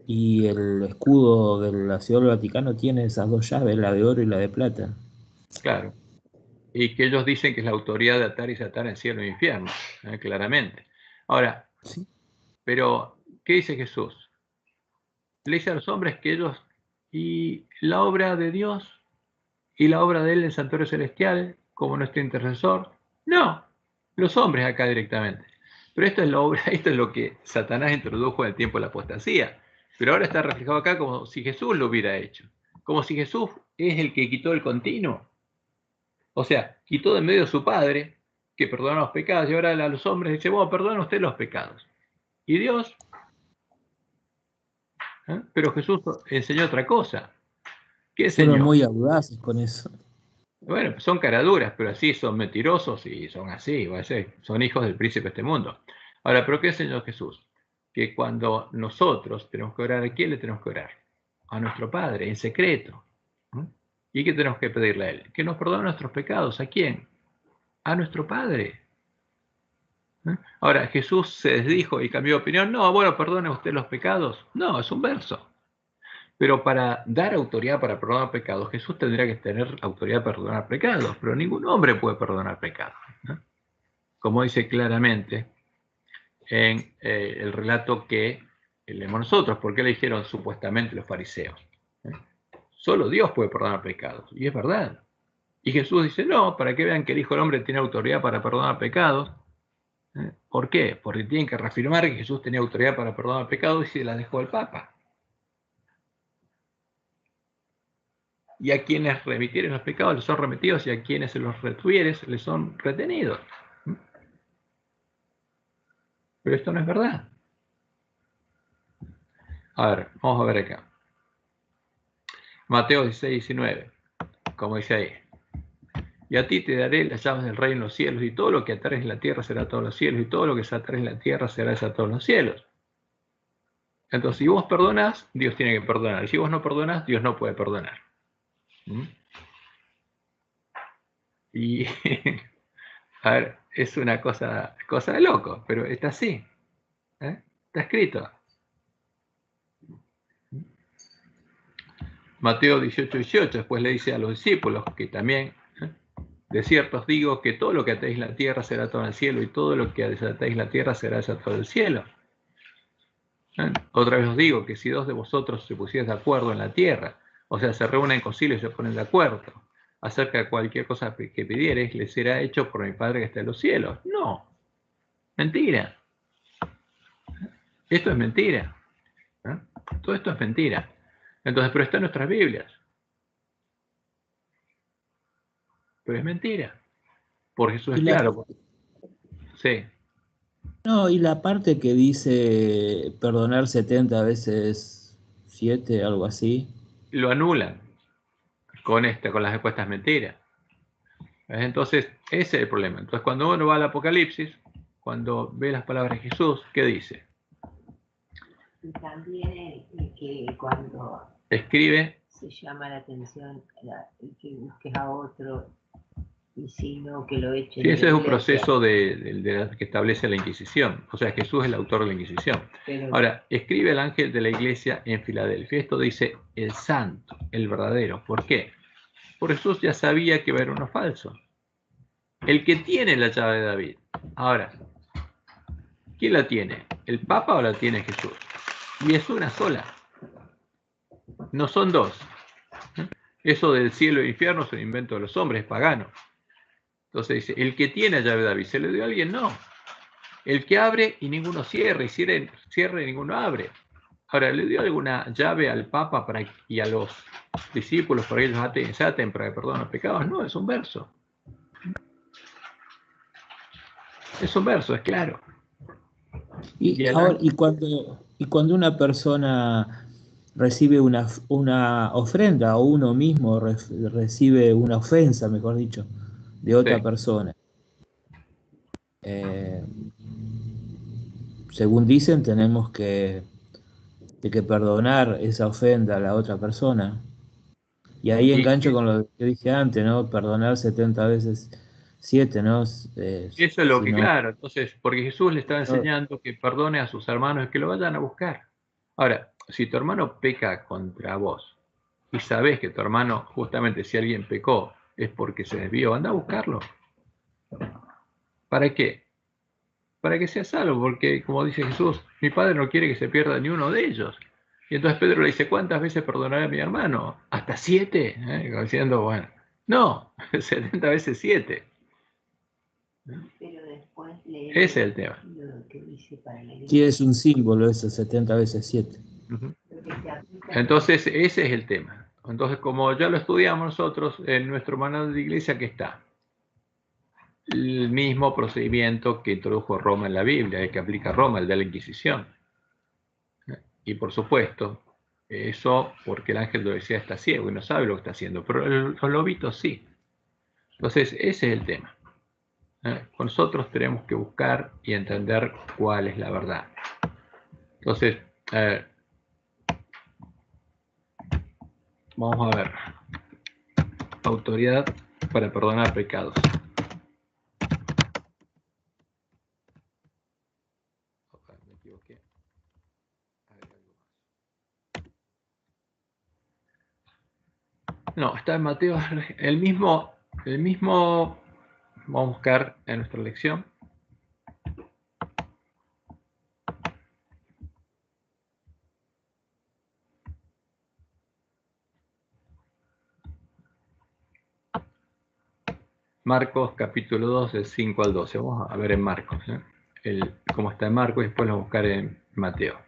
y el escudo de la Ciudad del Vaticano tiene esas dos llaves, la de oro y la de plata. Claro. Y que ellos dicen que es la autoridad de atar y desatar en cielo e infierno, claramente. Ahora, ¿Sí? pero, ¿qué dice Jesús? Le dice a los hombres que ellos, y la obra de Dios, y la obra de él en el santuario celestial, como nuestro intercesor, no, los hombres acá directamente. Pero esto es la obra, esto es lo que Satanás introdujo en el tiempo de la apostasía. Pero ahora está reflejado acá como si Jesús lo hubiera hecho. Como si Jesús es el que quitó el continuo. O sea, quitó de medio a su Padre, que perdona los pecados, y ahora a los hombres dice, bueno, perdona usted los pecados. Y Dios, pero Jesús enseñó otra cosa. ¿Qué enseñó? Fueron muy audaces con eso. Bueno, pues son caraduras, pero así son mentirosos y son así, son hijos del príncipe de este mundo. Ahora, ¿pero qué enseñó Jesús? Que cuando nosotros tenemos que orar, ¿a quién le tenemos que orar? A nuestro Padre, en secreto. ¿Y qué tenemos que pedirle a Él? Que nos perdone nuestros pecados. ¿A quién? A nuestro Padre. Ahora, Jesús se desdijo y cambió de opinión. No, bueno, perdone usted los pecados. No, es un verso. Pero para dar autoridad para perdonar pecados, Jesús tendría que tener autoridad para perdonar pecados, pero ningún hombre puede perdonar pecados, ¿no? Como dice claramente en el relato que leemos nosotros, porque le dijeron supuestamente los fariseos. Solo Dios puede perdonar pecados. Y es verdad. Y Jesús dice, no, para que vean que el Hijo del Hombre tiene autoridad para perdonar pecados. ¿Por qué? Porque tienen que reafirmar que Jesús tenía autoridad para perdonar pecados y se la dejó al Papa. Y a quienes remitieren los pecados les son remitidos y a quienes se los retuvieres les son retenidos. Pero esto no es verdad. A ver, vamos a ver acá. Mateo 16, 19, como dice ahí. Y a ti te daré las llaves del reino en los cielos, y todo lo que atares en la tierra será atado en los cielos, y todo lo que se atare en la tierra será desatado en los cielos. Entonces, si vos perdonás, Dios tiene que perdonar. Y si vos no perdonás, Dios no puede perdonar. Y, a ver, es una cosa de loco, pero está así. Está escrito. Mateo 18, 18, después le dice a los discípulos que también, de cierto os digo que todo lo que atéis en la tierra será atado en el cielo, y todo lo que desatéis en la tierra será desatado en el cielo. Otra vez os digo que si dos de vosotros se pusieran de acuerdo en la tierra, o sea, se reúnen en concilio y se ponen de acuerdo acerca de cualquier cosa que pidiereis, les será hecho por mi Padre que está en los cielos. No, mentira. Esto es mentira. Todo esto es mentira. Entonces, pero está en nuestras Biblias. Pero es mentira. Porque eso es claro. Sí. No, y la parte que dice perdonar 70 veces 7, algo así. Lo anulan con las respuestas mentiras. Entonces, ese es el problema. Entonces, cuando uno va al Apocalipsis, cuando ve las palabras de Jesús, ¿qué dice? Y también que cuando escribe, se llama la atención el que busques a otro y si no, que lo echen. Sí, ese es un proceso que establece la Inquisición. O sea, Jesús es el autor de la Inquisición. Pero, ahora, escribe el ángel de la iglesia en Filadelfia. Esto dice el santo, el verdadero. ¿Por qué? Porque Jesús ya sabía que iba a haber uno falso. El que tiene la llave de David. Ahora, ¿quién la tiene? ¿El Papa o la tiene Jesús? Y es una sola. No son dos. Eso del cielo e infierno es un invento de los hombres, es pagano. Entonces dice, el que tiene la llave de David, ¿se le dio a alguien? No. El que abre y ninguno cierra, y cierra y ninguno abre. Ahora, ¿le dio alguna llave al Papa y a los discípulos para que ellos se aten para que perdonen los pecados? No, es un verso. Es un verso, es claro. Y cuando una persona recibe una ofrenda o uno mismo recibe una ofensa, mejor dicho, de otra persona, según dicen, tenemos que perdonar esa ofenda a la otra persona. Y ahí engancho con lo que dije antes, ¿no? Perdonar 70 veces 7, ¿no? Eso es lo que, claro, entonces, porque Jesús le está enseñando que perdone a sus hermanos y que lo vayan a buscar. Ahora, si tu hermano peca contra vos y sabés que tu hermano, justamente si alguien pecó, es porque se desvió, anda a buscarlo. ¿Para qué? Para que sea salvo, porque como dice Jesús, mi Padre no quiere que se pierda ni uno de ellos. Y entonces Pedro le dice, ¿cuántas veces perdonaré a mi hermano? ¿Hasta 7? Diciendo, bueno, no, 70 veces 7. Pero después ese es el tema. Lo que dice para la sí, es un símbolo eso, 70 veces 7. Entonces, ese es el tema. Entonces, como ya lo estudiamos nosotros, en nuestro manual de iglesia, ¿qué está? El mismo procedimiento que introdujo Roma en la Biblia, el que aplica Roma, el de la Inquisición. Y por supuesto, eso porque el ángel lo decía está ciego y no sabe lo que está haciendo, pero los lobitos sí. Entonces, ese es el tema. Nosotros tenemos que buscar y entender cuál es la verdad. Entonces, vamos a ver. Autoridad para perdonar pecados. Me equivoqué. No, está en Mateo, el mismo, vamos a buscar en nuestra lección. Marcos capítulo 2, del 5 al 12. Vamos a ver en Marcos, cómo está en Marcos, y después lo vamos a buscar en Mateo.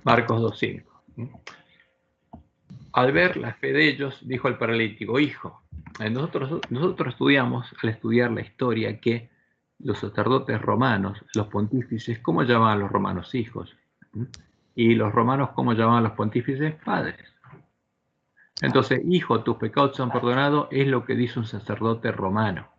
Marcos 2:5. Al ver la fe de ellos, dijo el paralítico: hijo, nosotros estudiamos, al estudiar la historia, que los sacerdotes romanos, los pontífices, ¿cómo llamaban a los romanos? Hijos. Y los romanos, ¿cómo llamaban a los pontífices? Padres. Entonces, hijo, tus pecados son perdonados, es lo que dice un sacerdote romano.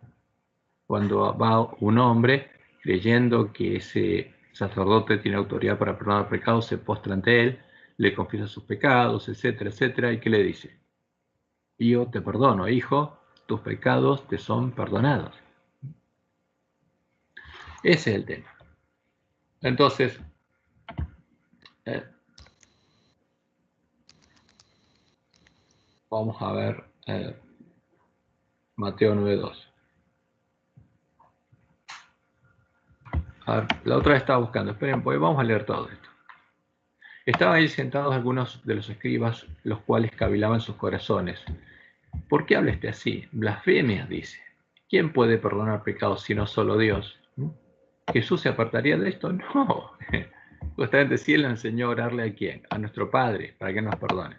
Cuando va un hombre creyendo que ese sacerdote tiene autoridad para perdonar pecados, se postra ante él, le confiesa sus pecados, etcétera, etcétera, y ¿qué le dice? Yo te perdono, hijo, tus pecados te son perdonados. Ese es el tema. Entonces, vamos a ver Mateo 9:2. A ver, la otra vez estaba buscando, esperen, pues vamos a leer todo esto. Estaban ahí sentados algunos de los escribas, los cuales cavilaban sus corazones. ¿Por qué habla este así? Blasfemias, dice. ¿Quién puede perdonar pecados sino solo Dios? ¿Jesús se apartaría de esto? No. Justamente sí, él le enseñó a orarle a quién, a nuestro Padre, para que nos perdone.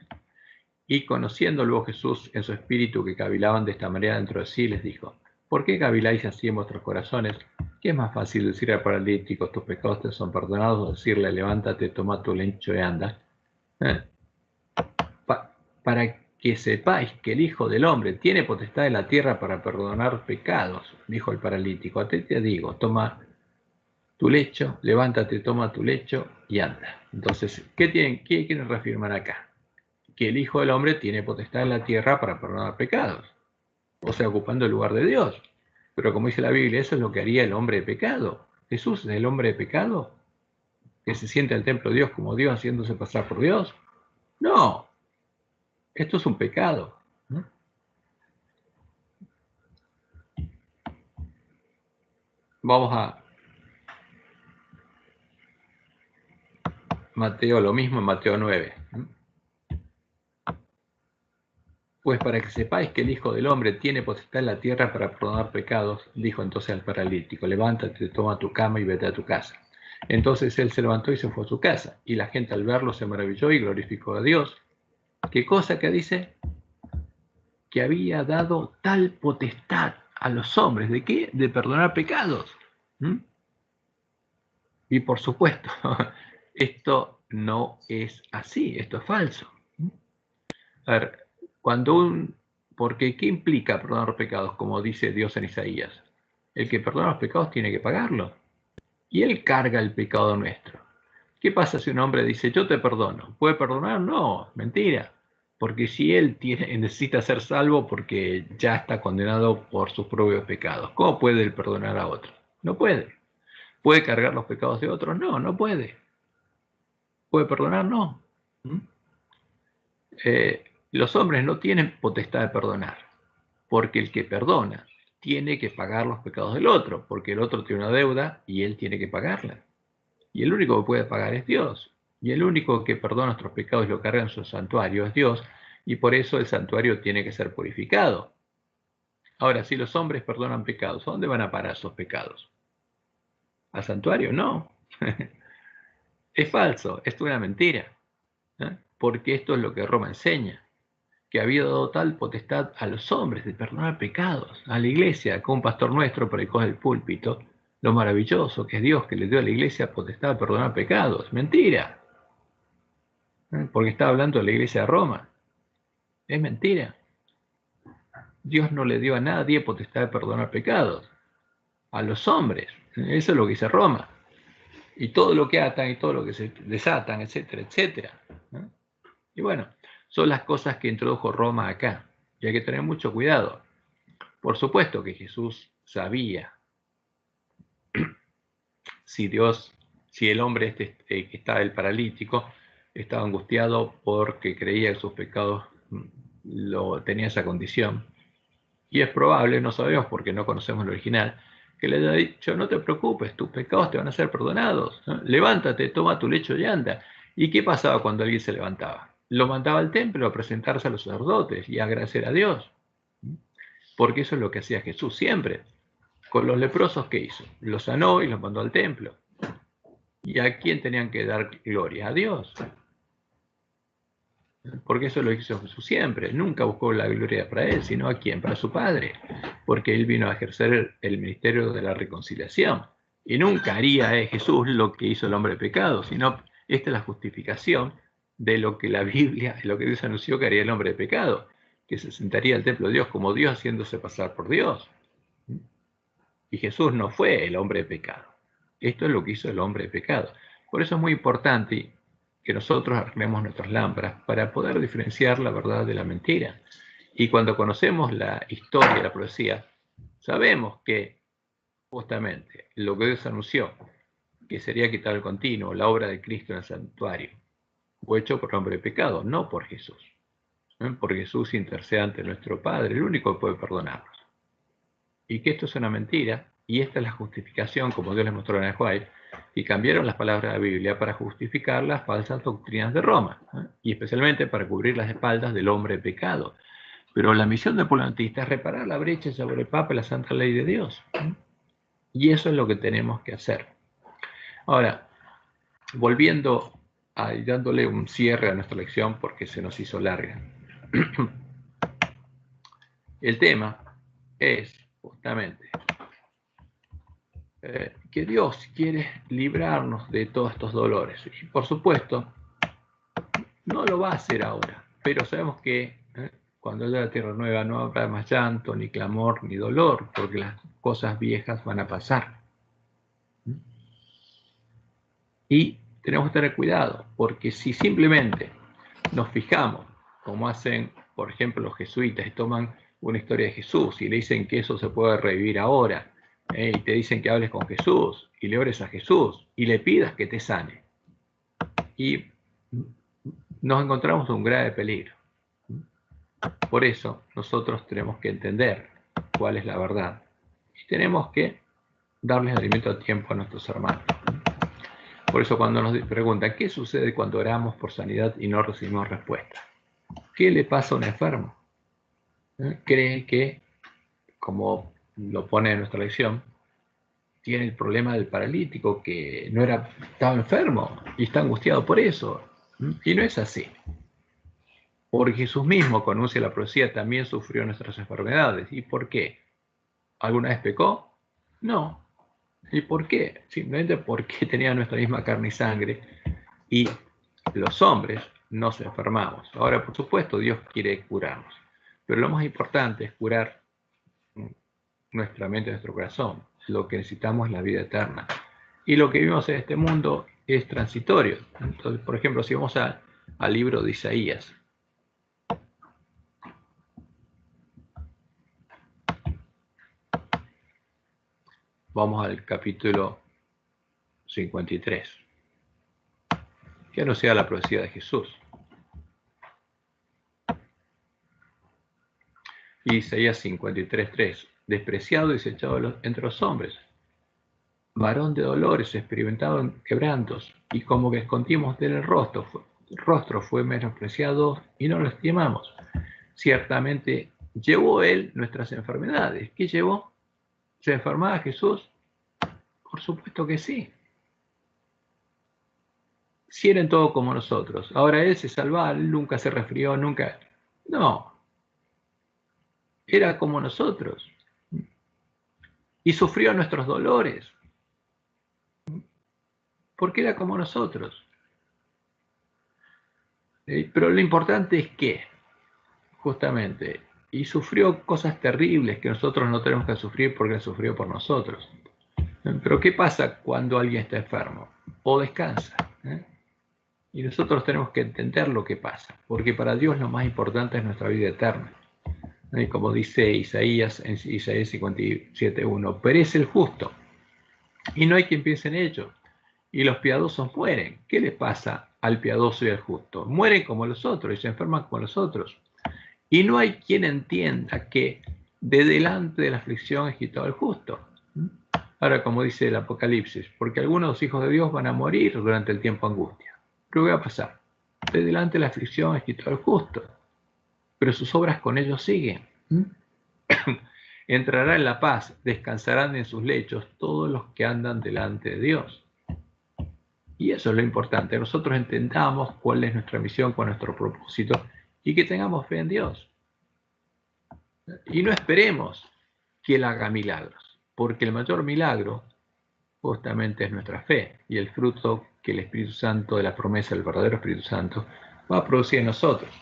Y conociendo luego Jesús en su espíritu que cavilaban de esta manera dentro de sí, les dijo: ¿por qué caviláis así en vuestros corazones? ¿Qué es más fácil decir al paralítico, tus pecados te son perdonados, o decirle, levántate, toma tu lecho y anda? Para que sepáis que el Hijo del Hombre tiene potestad en la tierra para perdonar pecados, dijo el paralítico. A ti te digo, toma tu lecho, levántate, toma tu lecho y anda. Entonces, ¿qué quieren reafirmar acá? Que el Hijo del Hombre tiene potestad en la tierra para perdonar pecados, o sea, ocupando el lugar de Dios. Pero como dice la Biblia, eso es lo que haría el hombre de pecado. ¿Jesús es el hombre de pecado? ¿Que se siente al templo de Dios como Dios haciéndose pasar por Dios? No, esto es un pecado. Vamos a Mateo, lo mismo en Mateo 9. Pues para que sepáis que el Hijo del Hombre tiene potestad en la tierra para perdonar pecados, dijo entonces al paralítico, levántate, toma tu cama y vete a tu casa. Entonces él se levantó y se fue a su casa, y la gente al verlo se maravilló y glorificó a Dios. ¿Qué cosa que dice? Que había dado tal potestad a los hombres. ¿De qué? De perdonar pecados. Y por supuesto, esto no es así, esto es falso. A ver, porque ¿qué implica perdonar pecados? Como dice Dios en Isaías. El que perdona los pecados tiene que pagarlo. Y Él carga el pecado nuestro. ¿Qué pasa si un hombre dice, yo te perdono? ¿Puede perdonar? No, mentira. Porque si él necesita ser salvo porque ya está condenado por sus propios pecados, ¿cómo puede él perdonar a otro? No puede. ¿Puede cargar los pecados de otros? No, no puede. ¿Puede perdonar? No. Los hombres no tienen potestad de perdonar, porque el que perdona tiene que pagar los pecados del otro, porque el otro tiene una deuda y él tiene que pagarla. Y el único que puede pagar es Dios. Y el único que perdona nuestros pecados y lo carga en su santuario es Dios, y por eso el santuario tiene que ser purificado. Ahora, si los hombres perdonan pecados, ¿a dónde van a parar esos pecados? ¿Al santuario? No. Es falso, esto es una mentira. Porque esto es lo que Roma enseña, que había dado tal potestad a los hombres de perdonar pecados. A la iglesia, con un pastor nuestro predicó en el púlpito lo maravilloso que es Dios, que le dio a la iglesia potestad de perdonar pecados. Mentira. Porque está hablando de la iglesia de Roma. Es mentira. Dios no le dio a nadie potestad de perdonar pecados. A los hombres. Eso es lo que dice Roma. Y todo lo que atan y todo lo que se desatan, etcétera, etcétera. Y bueno, son las cosas que introdujo Roma acá. Y hay que tener mucho cuidado. Por supuesto que Jesús sabía si el hombre que estaba el paralítico estaba angustiado porque creía que sus pecados tenía esa condición. Y es probable, no sabemos porque no conocemos el original, que le haya dicho, no te preocupes, tus pecados te van a ser perdonados, ¿no? Levántate, toma tu lecho y anda. ¿Y qué pasaba cuando alguien se levantaba? Lo mandaba al templo a presentarse a los sacerdotes y a agradecer a Dios. Porque eso es lo que hacía Jesús siempre. Con los leprosos, ¿qué hizo? Los sanó y los mandó al templo. ¿Y a quién tenían que dar gloria? A Dios. Porque eso lo hizo Jesús siempre. Nunca buscó la gloria para él, sino a quién, para su Padre. Porque él vino a ejercer el ministerio de la reconciliación. Y nunca haría Jesús lo que hizo el hombre de pecado, sino esta es la justificación de lo que la Biblia, de lo que Dios anunció que haría el hombre de pecado, que se sentaría al templo de Dios como Dios haciéndose pasar por Dios. Y Jesús no fue el hombre de pecado. Esto es lo que hizo el hombre de pecado. Por eso es muy importante que nosotros arreglemos nuestras lámparas para poder diferenciar la verdad de la mentira. Y cuando conocemos la historia, la profecía, sabemos que justamente lo que Dios anunció, que sería quitar el continuo, la obra de Cristo en el santuario, fue hecho por el hombre de pecado, no por Jesús. Porque Jesús intercede ante nuestro Padre, el único que puede perdonarnos. Y que esto es una mentira, y esta es la justificación, como Dios les mostró en el White, y cambiaron las palabras de la Biblia para justificar las falsas doctrinas de Roma, y especialmente para cubrir las espaldas del hombre de pecado. Pero la misión del polantista es reparar la brecha sobre el Papa y la Santa Ley de Dios. Y eso es lo que tenemos que hacer. Ahora, volviendo y dándole un cierre a nuestra lección porque se nos hizo larga. El tema es justamente que Dios quiere librarnos de todos estos dolores. Y por supuesto, no lo va a hacer ahora, pero sabemos que cuando haya la tierra nueva no habrá más llanto, ni clamor, ni dolor, porque las cosas viejas van a pasar. Y tenemos que tener cuidado, porque si simplemente nos fijamos, como hacen, por ejemplo, los jesuitas, y toman una historia de Jesús y le dicen que eso se puede revivir ahora, y te dicen que hables con Jesús y le ores a Jesús y le pidas que te sane. Y nos encontramos en un grave peligro. Por eso nosotros tenemos que entender cuál es la verdad y tenemos que darles alimento a tiempo a nuestros hermanos. Por eso cuando nos preguntan ¿qué sucede cuando oramos por sanidad y no recibimos respuesta? ¿Qué le pasa a un enfermo? Cree que, como lo pone en nuestra lección, tiene el problema del paralítico, que no estaba enfermo y está angustiado por eso. Y no es así. Porque Jesús mismo, cuando anuncia la profecía, también sufrió nuestras enfermedades. ¿Y por qué? ¿Alguna vez pecó? No. ¿Y por qué? Simplemente porque tenía nuestra misma carne y sangre y los hombres nos enfermamos. Ahora, por supuesto, Dios quiere curarnos. Pero lo más importante es curar nuestra mente y nuestro corazón. Lo que necesitamos es la vida eterna. Y lo que vivimos en este mundo es transitorio. Entonces, por ejemplo, si vamos al libro de Isaías. Vamos al capítulo 53. Que anuncia la profecía de Jesús. Isaías 53:3. Despreciado y desechado entre los hombres, varón de dolores, experimentado en quebrantos, y como que escondimos de él el rostro fue menospreciado y no lo estimamos. Ciertamente llevó él nuestras enfermedades. ¿Qué llevó? ¿Se enfermaba Jesús? Por supuesto que sí. Si era en todo como nosotros. Ahora él se salvaba, nunca se resfrió, nunca. No. Era como nosotros. Y sufrió nuestros dolores. Porque era como nosotros. Pero lo importante es que, justamente, y sufrió cosas terribles que nosotros no tenemos que sufrir porque él sufrió por nosotros. Pero ¿qué pasa cuando alguien está enfermo? O descansa. Y nosotros tenemos que entender lo que pasa, porque para Dios lo más importante es nuestra vida eterna. Y como dice Isaías en Isaías 57:1, perece el justo y no hay quien piense en ello, y los piadosos mueren. ¿Qué le pasa al piadoso y al justo? Mueren como los otros y se enferman como los otros. Y no hay quien entienda que de delante de la aflicción es quitado el justo. Ahora, como dice el Apocalipsis, porque algunos hijos de Dios van a morir durante el tiempo de angustia. ¿Qué va a pasar? De delante la aflicción es quitado el justo, pero sus obras con ellos siguen. Entrará en la paz, descansarán en sus lechos todos los que andan delante de Dios. Y eso es lo importante, nosotros entendamos cuál es nuestra misión, cuál es nuestro propósito, y que tengamos fe en Dios. Y no esperemos que Él haga milagros, porque el mayor milagro justamente es nuestra fe y el fruto que el Espíritu Santo, de la promesa del verdadero Espíritu Santo, va a producir en nosotros.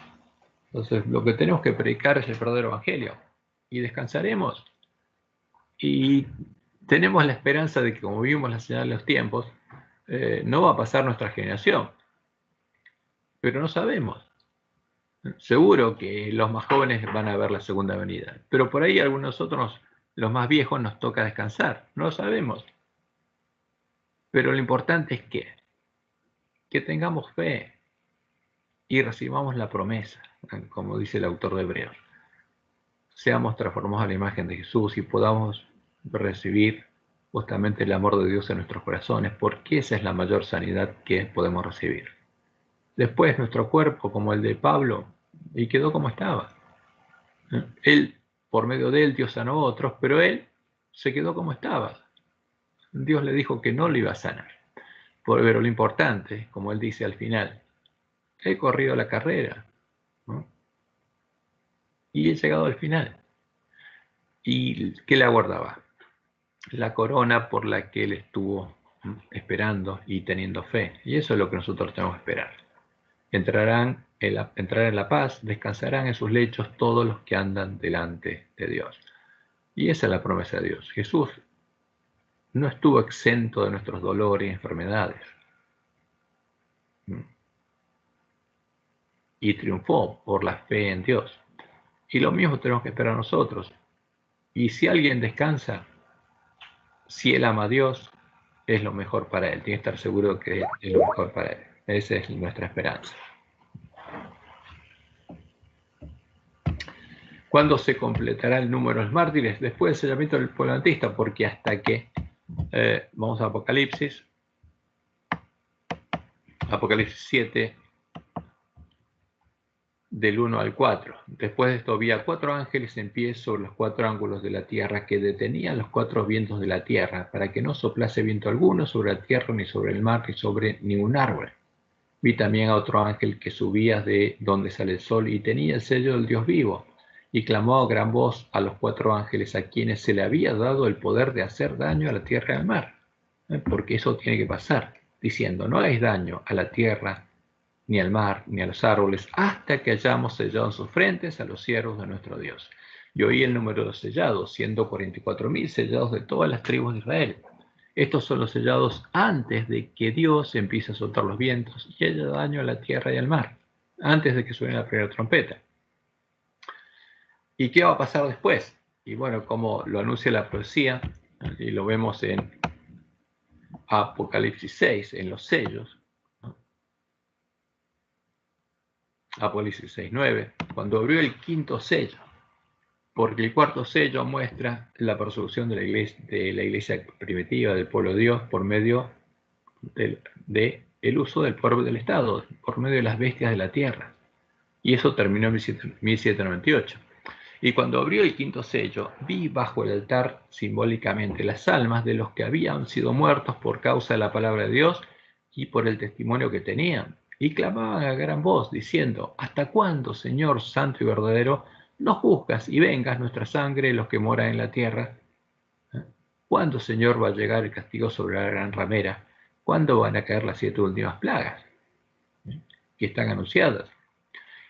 Entonces, lo que tenemos que predicar es el verdadero evangelio y descansaremos. Y tenemos la esperanza de que, como vimos la señal de los tiempos, no va a pasar nuestra generación, pero no sabemos. Seguro que los más jóvenes van a ver la segunda venida, pero por ahí algunos nosotros, los más viejos, nos toca descansar. No lo sabemos. Pero lo importante es que tengamos fe y recibamos la promesa, como dice el autor de Hebreos. Seamos transformados a la imagen de Jesús y podamos recibir justamente el amor de Dios en nuestros corazones, porque esa es la mayor sanidad que podemos recibir. Después nuestro cuerpo, como el de Pablo, y quedó como estaba. Él, por medio de él, Dios sanó a otros, pero él se quedó como estaba. Dios le dijo que no lo iba a sanar. Pero lo importante, como él dice al final, he corrido la carrera, ¿no? Y he llegado al final. ¿Y qué le aguardaba? La corona por la que él estuvo esperando y teniendo fe. Y eso es lo que nosotros tenemos que esperar. Entrarán en la paz, descansarán en sus lechos todos los que andan delante de Dios. Y esa es la promesa de Dios. Jesús no estuvo exento de nuestros dolores y enfermedades. Y triunfó por la fe en Dios. Y lo mismo tenemos que esperar nosotros. Y si alguien descansa, si él ama a Dios, es lo mejor para él. Tiene que estar seguro que es lo mejor para él. Esa es nuestra esperanza. ¿Cuándo se completará el número de los mártires? Después del sellamiento del pueblo adventista, porque hasta que vamos a Apocalipsis 7, del 1 al 4. Después de esto había 4 ángeles en pie sobre los 4 ángulos de la tierra que detenían los 4 vientos de la tierra para que no soplase viento alguno sobre la tierra, ni sobre el mar, ni sobre ningún árbol. Vi también a otro ángel que subía de donde sale el sol y tenía el sello del Dios vivo, y clamó a gran voz a los 4 ángeles a quienes se le había dado el poder de hacer daño a la tierra y al mar, porque eso tiene que pasar, diciendo: no hagáis daño a la tierra, ni al mar, ni a los árboles, hasta que hayamos sellado en sus frentes a los siervos de nuestro Dios. Y oí el número de los sellados, siendo 44.000 sellados de todas las tribus de Israel. Estos son los sellados antes de que Dios empiece a soltar los vientos y haya daño a la tierra y al mar, antes de que suene la primera trompeta. ¿Y qué va a pasar después? Y bueno, como lo anuncia la profecía, y lo vemos en Apocalipsis 6, en los sellos, Apocalipsis 6:9, cuando abrió el quinto sello, porque el cuarto sello muestra la persecución de la iglesia primitiva del pueblo de Dios por medio de el uso del pueblo del Estado, por medio de las bestias de la tierra. Y eso terminó en 1798. Y cuando abrió el quinto sello, vi bajo el altar simbólicamente las almas de los que habían sido muertos por causa de la palabra de Dios y por el testimonio que tenían. Y clamaban a gran voz, diciendo: ¿hasta cuándo, Señor santo y verdadero, no juzgas y vengas nuestra sangre los que moran en la tierra? ¿Cuándo, Señor, va a llegar el castigo sobre la gran ramera? ¿Cuándo van a caer las 7 últimas plagas que están anunciadas?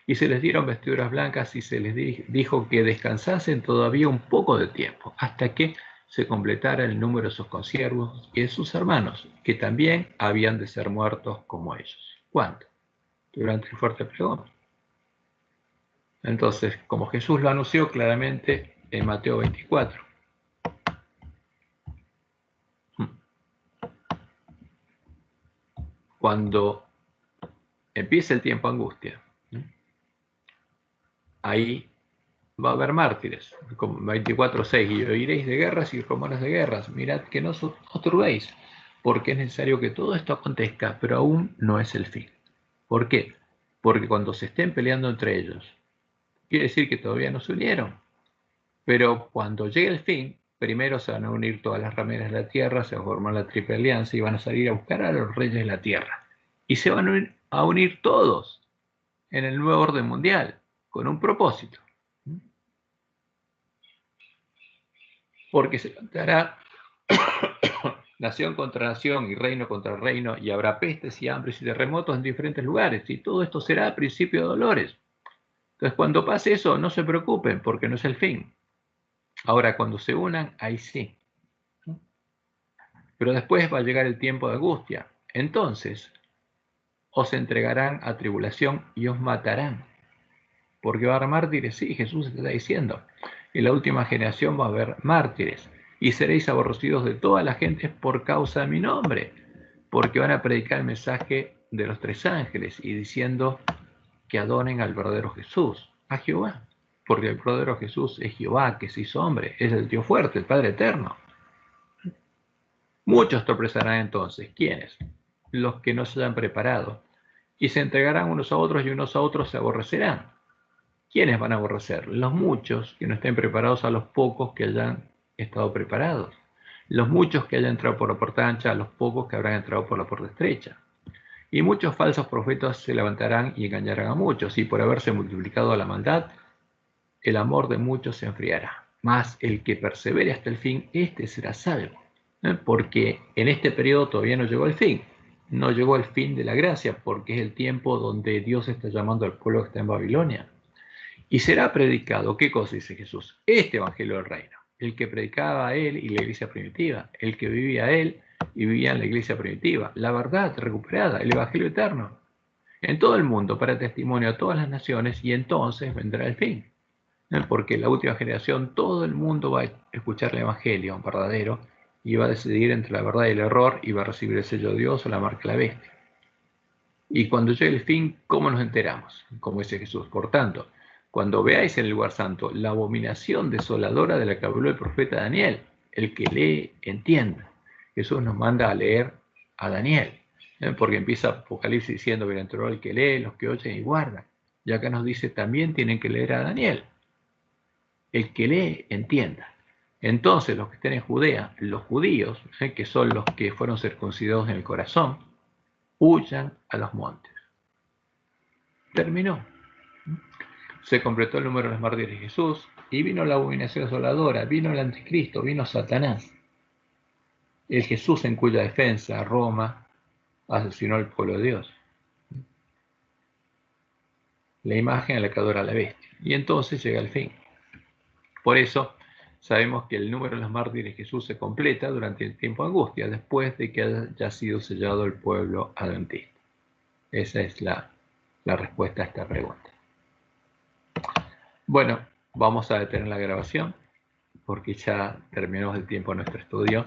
Y se les dieron vestiduras blancas y se les dijo que descansasen todavía un poco de tiempo, hasta que se completara el número de sus consiervos y de sus hermanos, que también habían de ser muertos como ellos. ¿Cuándo? Durante el fuerte pregón. Entonces, como Jesús lo anunció claramente en Mateo 24. Cuando empieza el tiempo de angustia, ahí va a haber mártires, como 24:6, y oiréis de guerras y rumores de guerras. Mirad que no os turbéis, porque es necesario que todo esto acontezca, pero aún no es el fin. ¿Por qué? Porque cuando se estén peleando entre ellos, quiere decir que todavía no se unieron. Pero cuando llegue el fin, primero se van a unir todas las rameras de la tierra, se va a formar la triple alianza y van a salir a buscar a los reyes de la tierra. Y se van a unir todos en el nuevo orden mundial, con un propósito. Porque se levantará nación contra nación y reino contra reino, y habrá pestes y hambres y terremotos en diferentes lugares, y todo esto será a principio de dolores. Entonces, cuando pase eso, no se preocupen, porque no es el fin. Ahora, cuando se unan, ahí sí. Pero después va a llegar el tiempo de angustia. Entonces, os entregarán a tribulación y os matarán. Porque va a haber mártires, sí, Jesús está diciendo. En la última generación va a haber mártires. Y seréis aborrecidos de toda la gente por causa de mi nombre. Porque van a predicar el mensaje de los 3 ángeles y diciendo que adoren al verdadero Jesús, a Jehová. Porque el verdadero Jesús es Jehová, que se hizo hombre, es el Dios fuerte, el Padre eterno. Muchos tropezarán entonces. ¿Quiénes? Los que no se hayan preparado. Y se entregarán unos a otros y unos a otros se aborrecerán. ¿Quiénes van a aborrecer? Los muchos que no estén preparados a los pocos que hayan estado preparados. Los muchos que hayan entrado por la puerta ancha a los pocos que habrán entrado por la puerta estrecha. Y muchos falsos profetas se levantarán y engañarán a muchos, y por haberse multiplicado la maldad, el amor de muchos se enfriará. Mas el que persevere hasta el fin, este será salvo. Porque en este periodo todavía no llegó el fin. No llegó el fin de la gracia, porque es el tiempo donde Dios está llamando al pueblo que está en Babilonia. Y será predicado, ¿qué cosa dice Jesús? Este evangelio del reino. El que predicaba a él y la iglesia primitiva. El que vivía a él y vivía en la iglesia primitiva. La verdad recuperada, el evangelio eterno. En todo el mundo, para testimonio a todas las naciones, y entonces vendrá el fin. Porque en la última generación todo el mundo va a escuchar el evangelio verdadero y va a decidir entre la verdad y el error y va a recibir el sello de Dios o la marca de la bestia. Y cuando llegue el fin, ¿cómo nos enteramos? Como dice Jesús. Por tanto, cuando veáis en el lugar santo la abominación desoladora de la que habló el profeta Daniel, el que lee, entienda. Jesús nos manda a leer a Daniel, porque empieza Apocalipsis diciendo, bienaventurado el que lee, los que oyen y guardan. Y acá nos dice, también tienen que leer a Daniel. El que lee, entienda. Entonces, los que estén en Judea, los judíos, que son los que fueron circuncidados en el corazón, huyan a los montes. Terminó. Se completó el número de los mártires de Jesús y vino la abominación desoladora, vino el anticristo, vino Satanás. El Jesús en cuya defensa Roma asesinó al pueblo de Dios. La imagen a la que adora la bestia. Y entonces llega el fin. Por eso sabemos que el número de los mártires de Jesús se completa durante el tiempo de angustia, después de que haya sido sellado el pueblo adventista. Esa es la respuesta a esta pregunta. Bueno, vamos a detener la grabación porque ya terminamos el tiempo de nuestro estudio.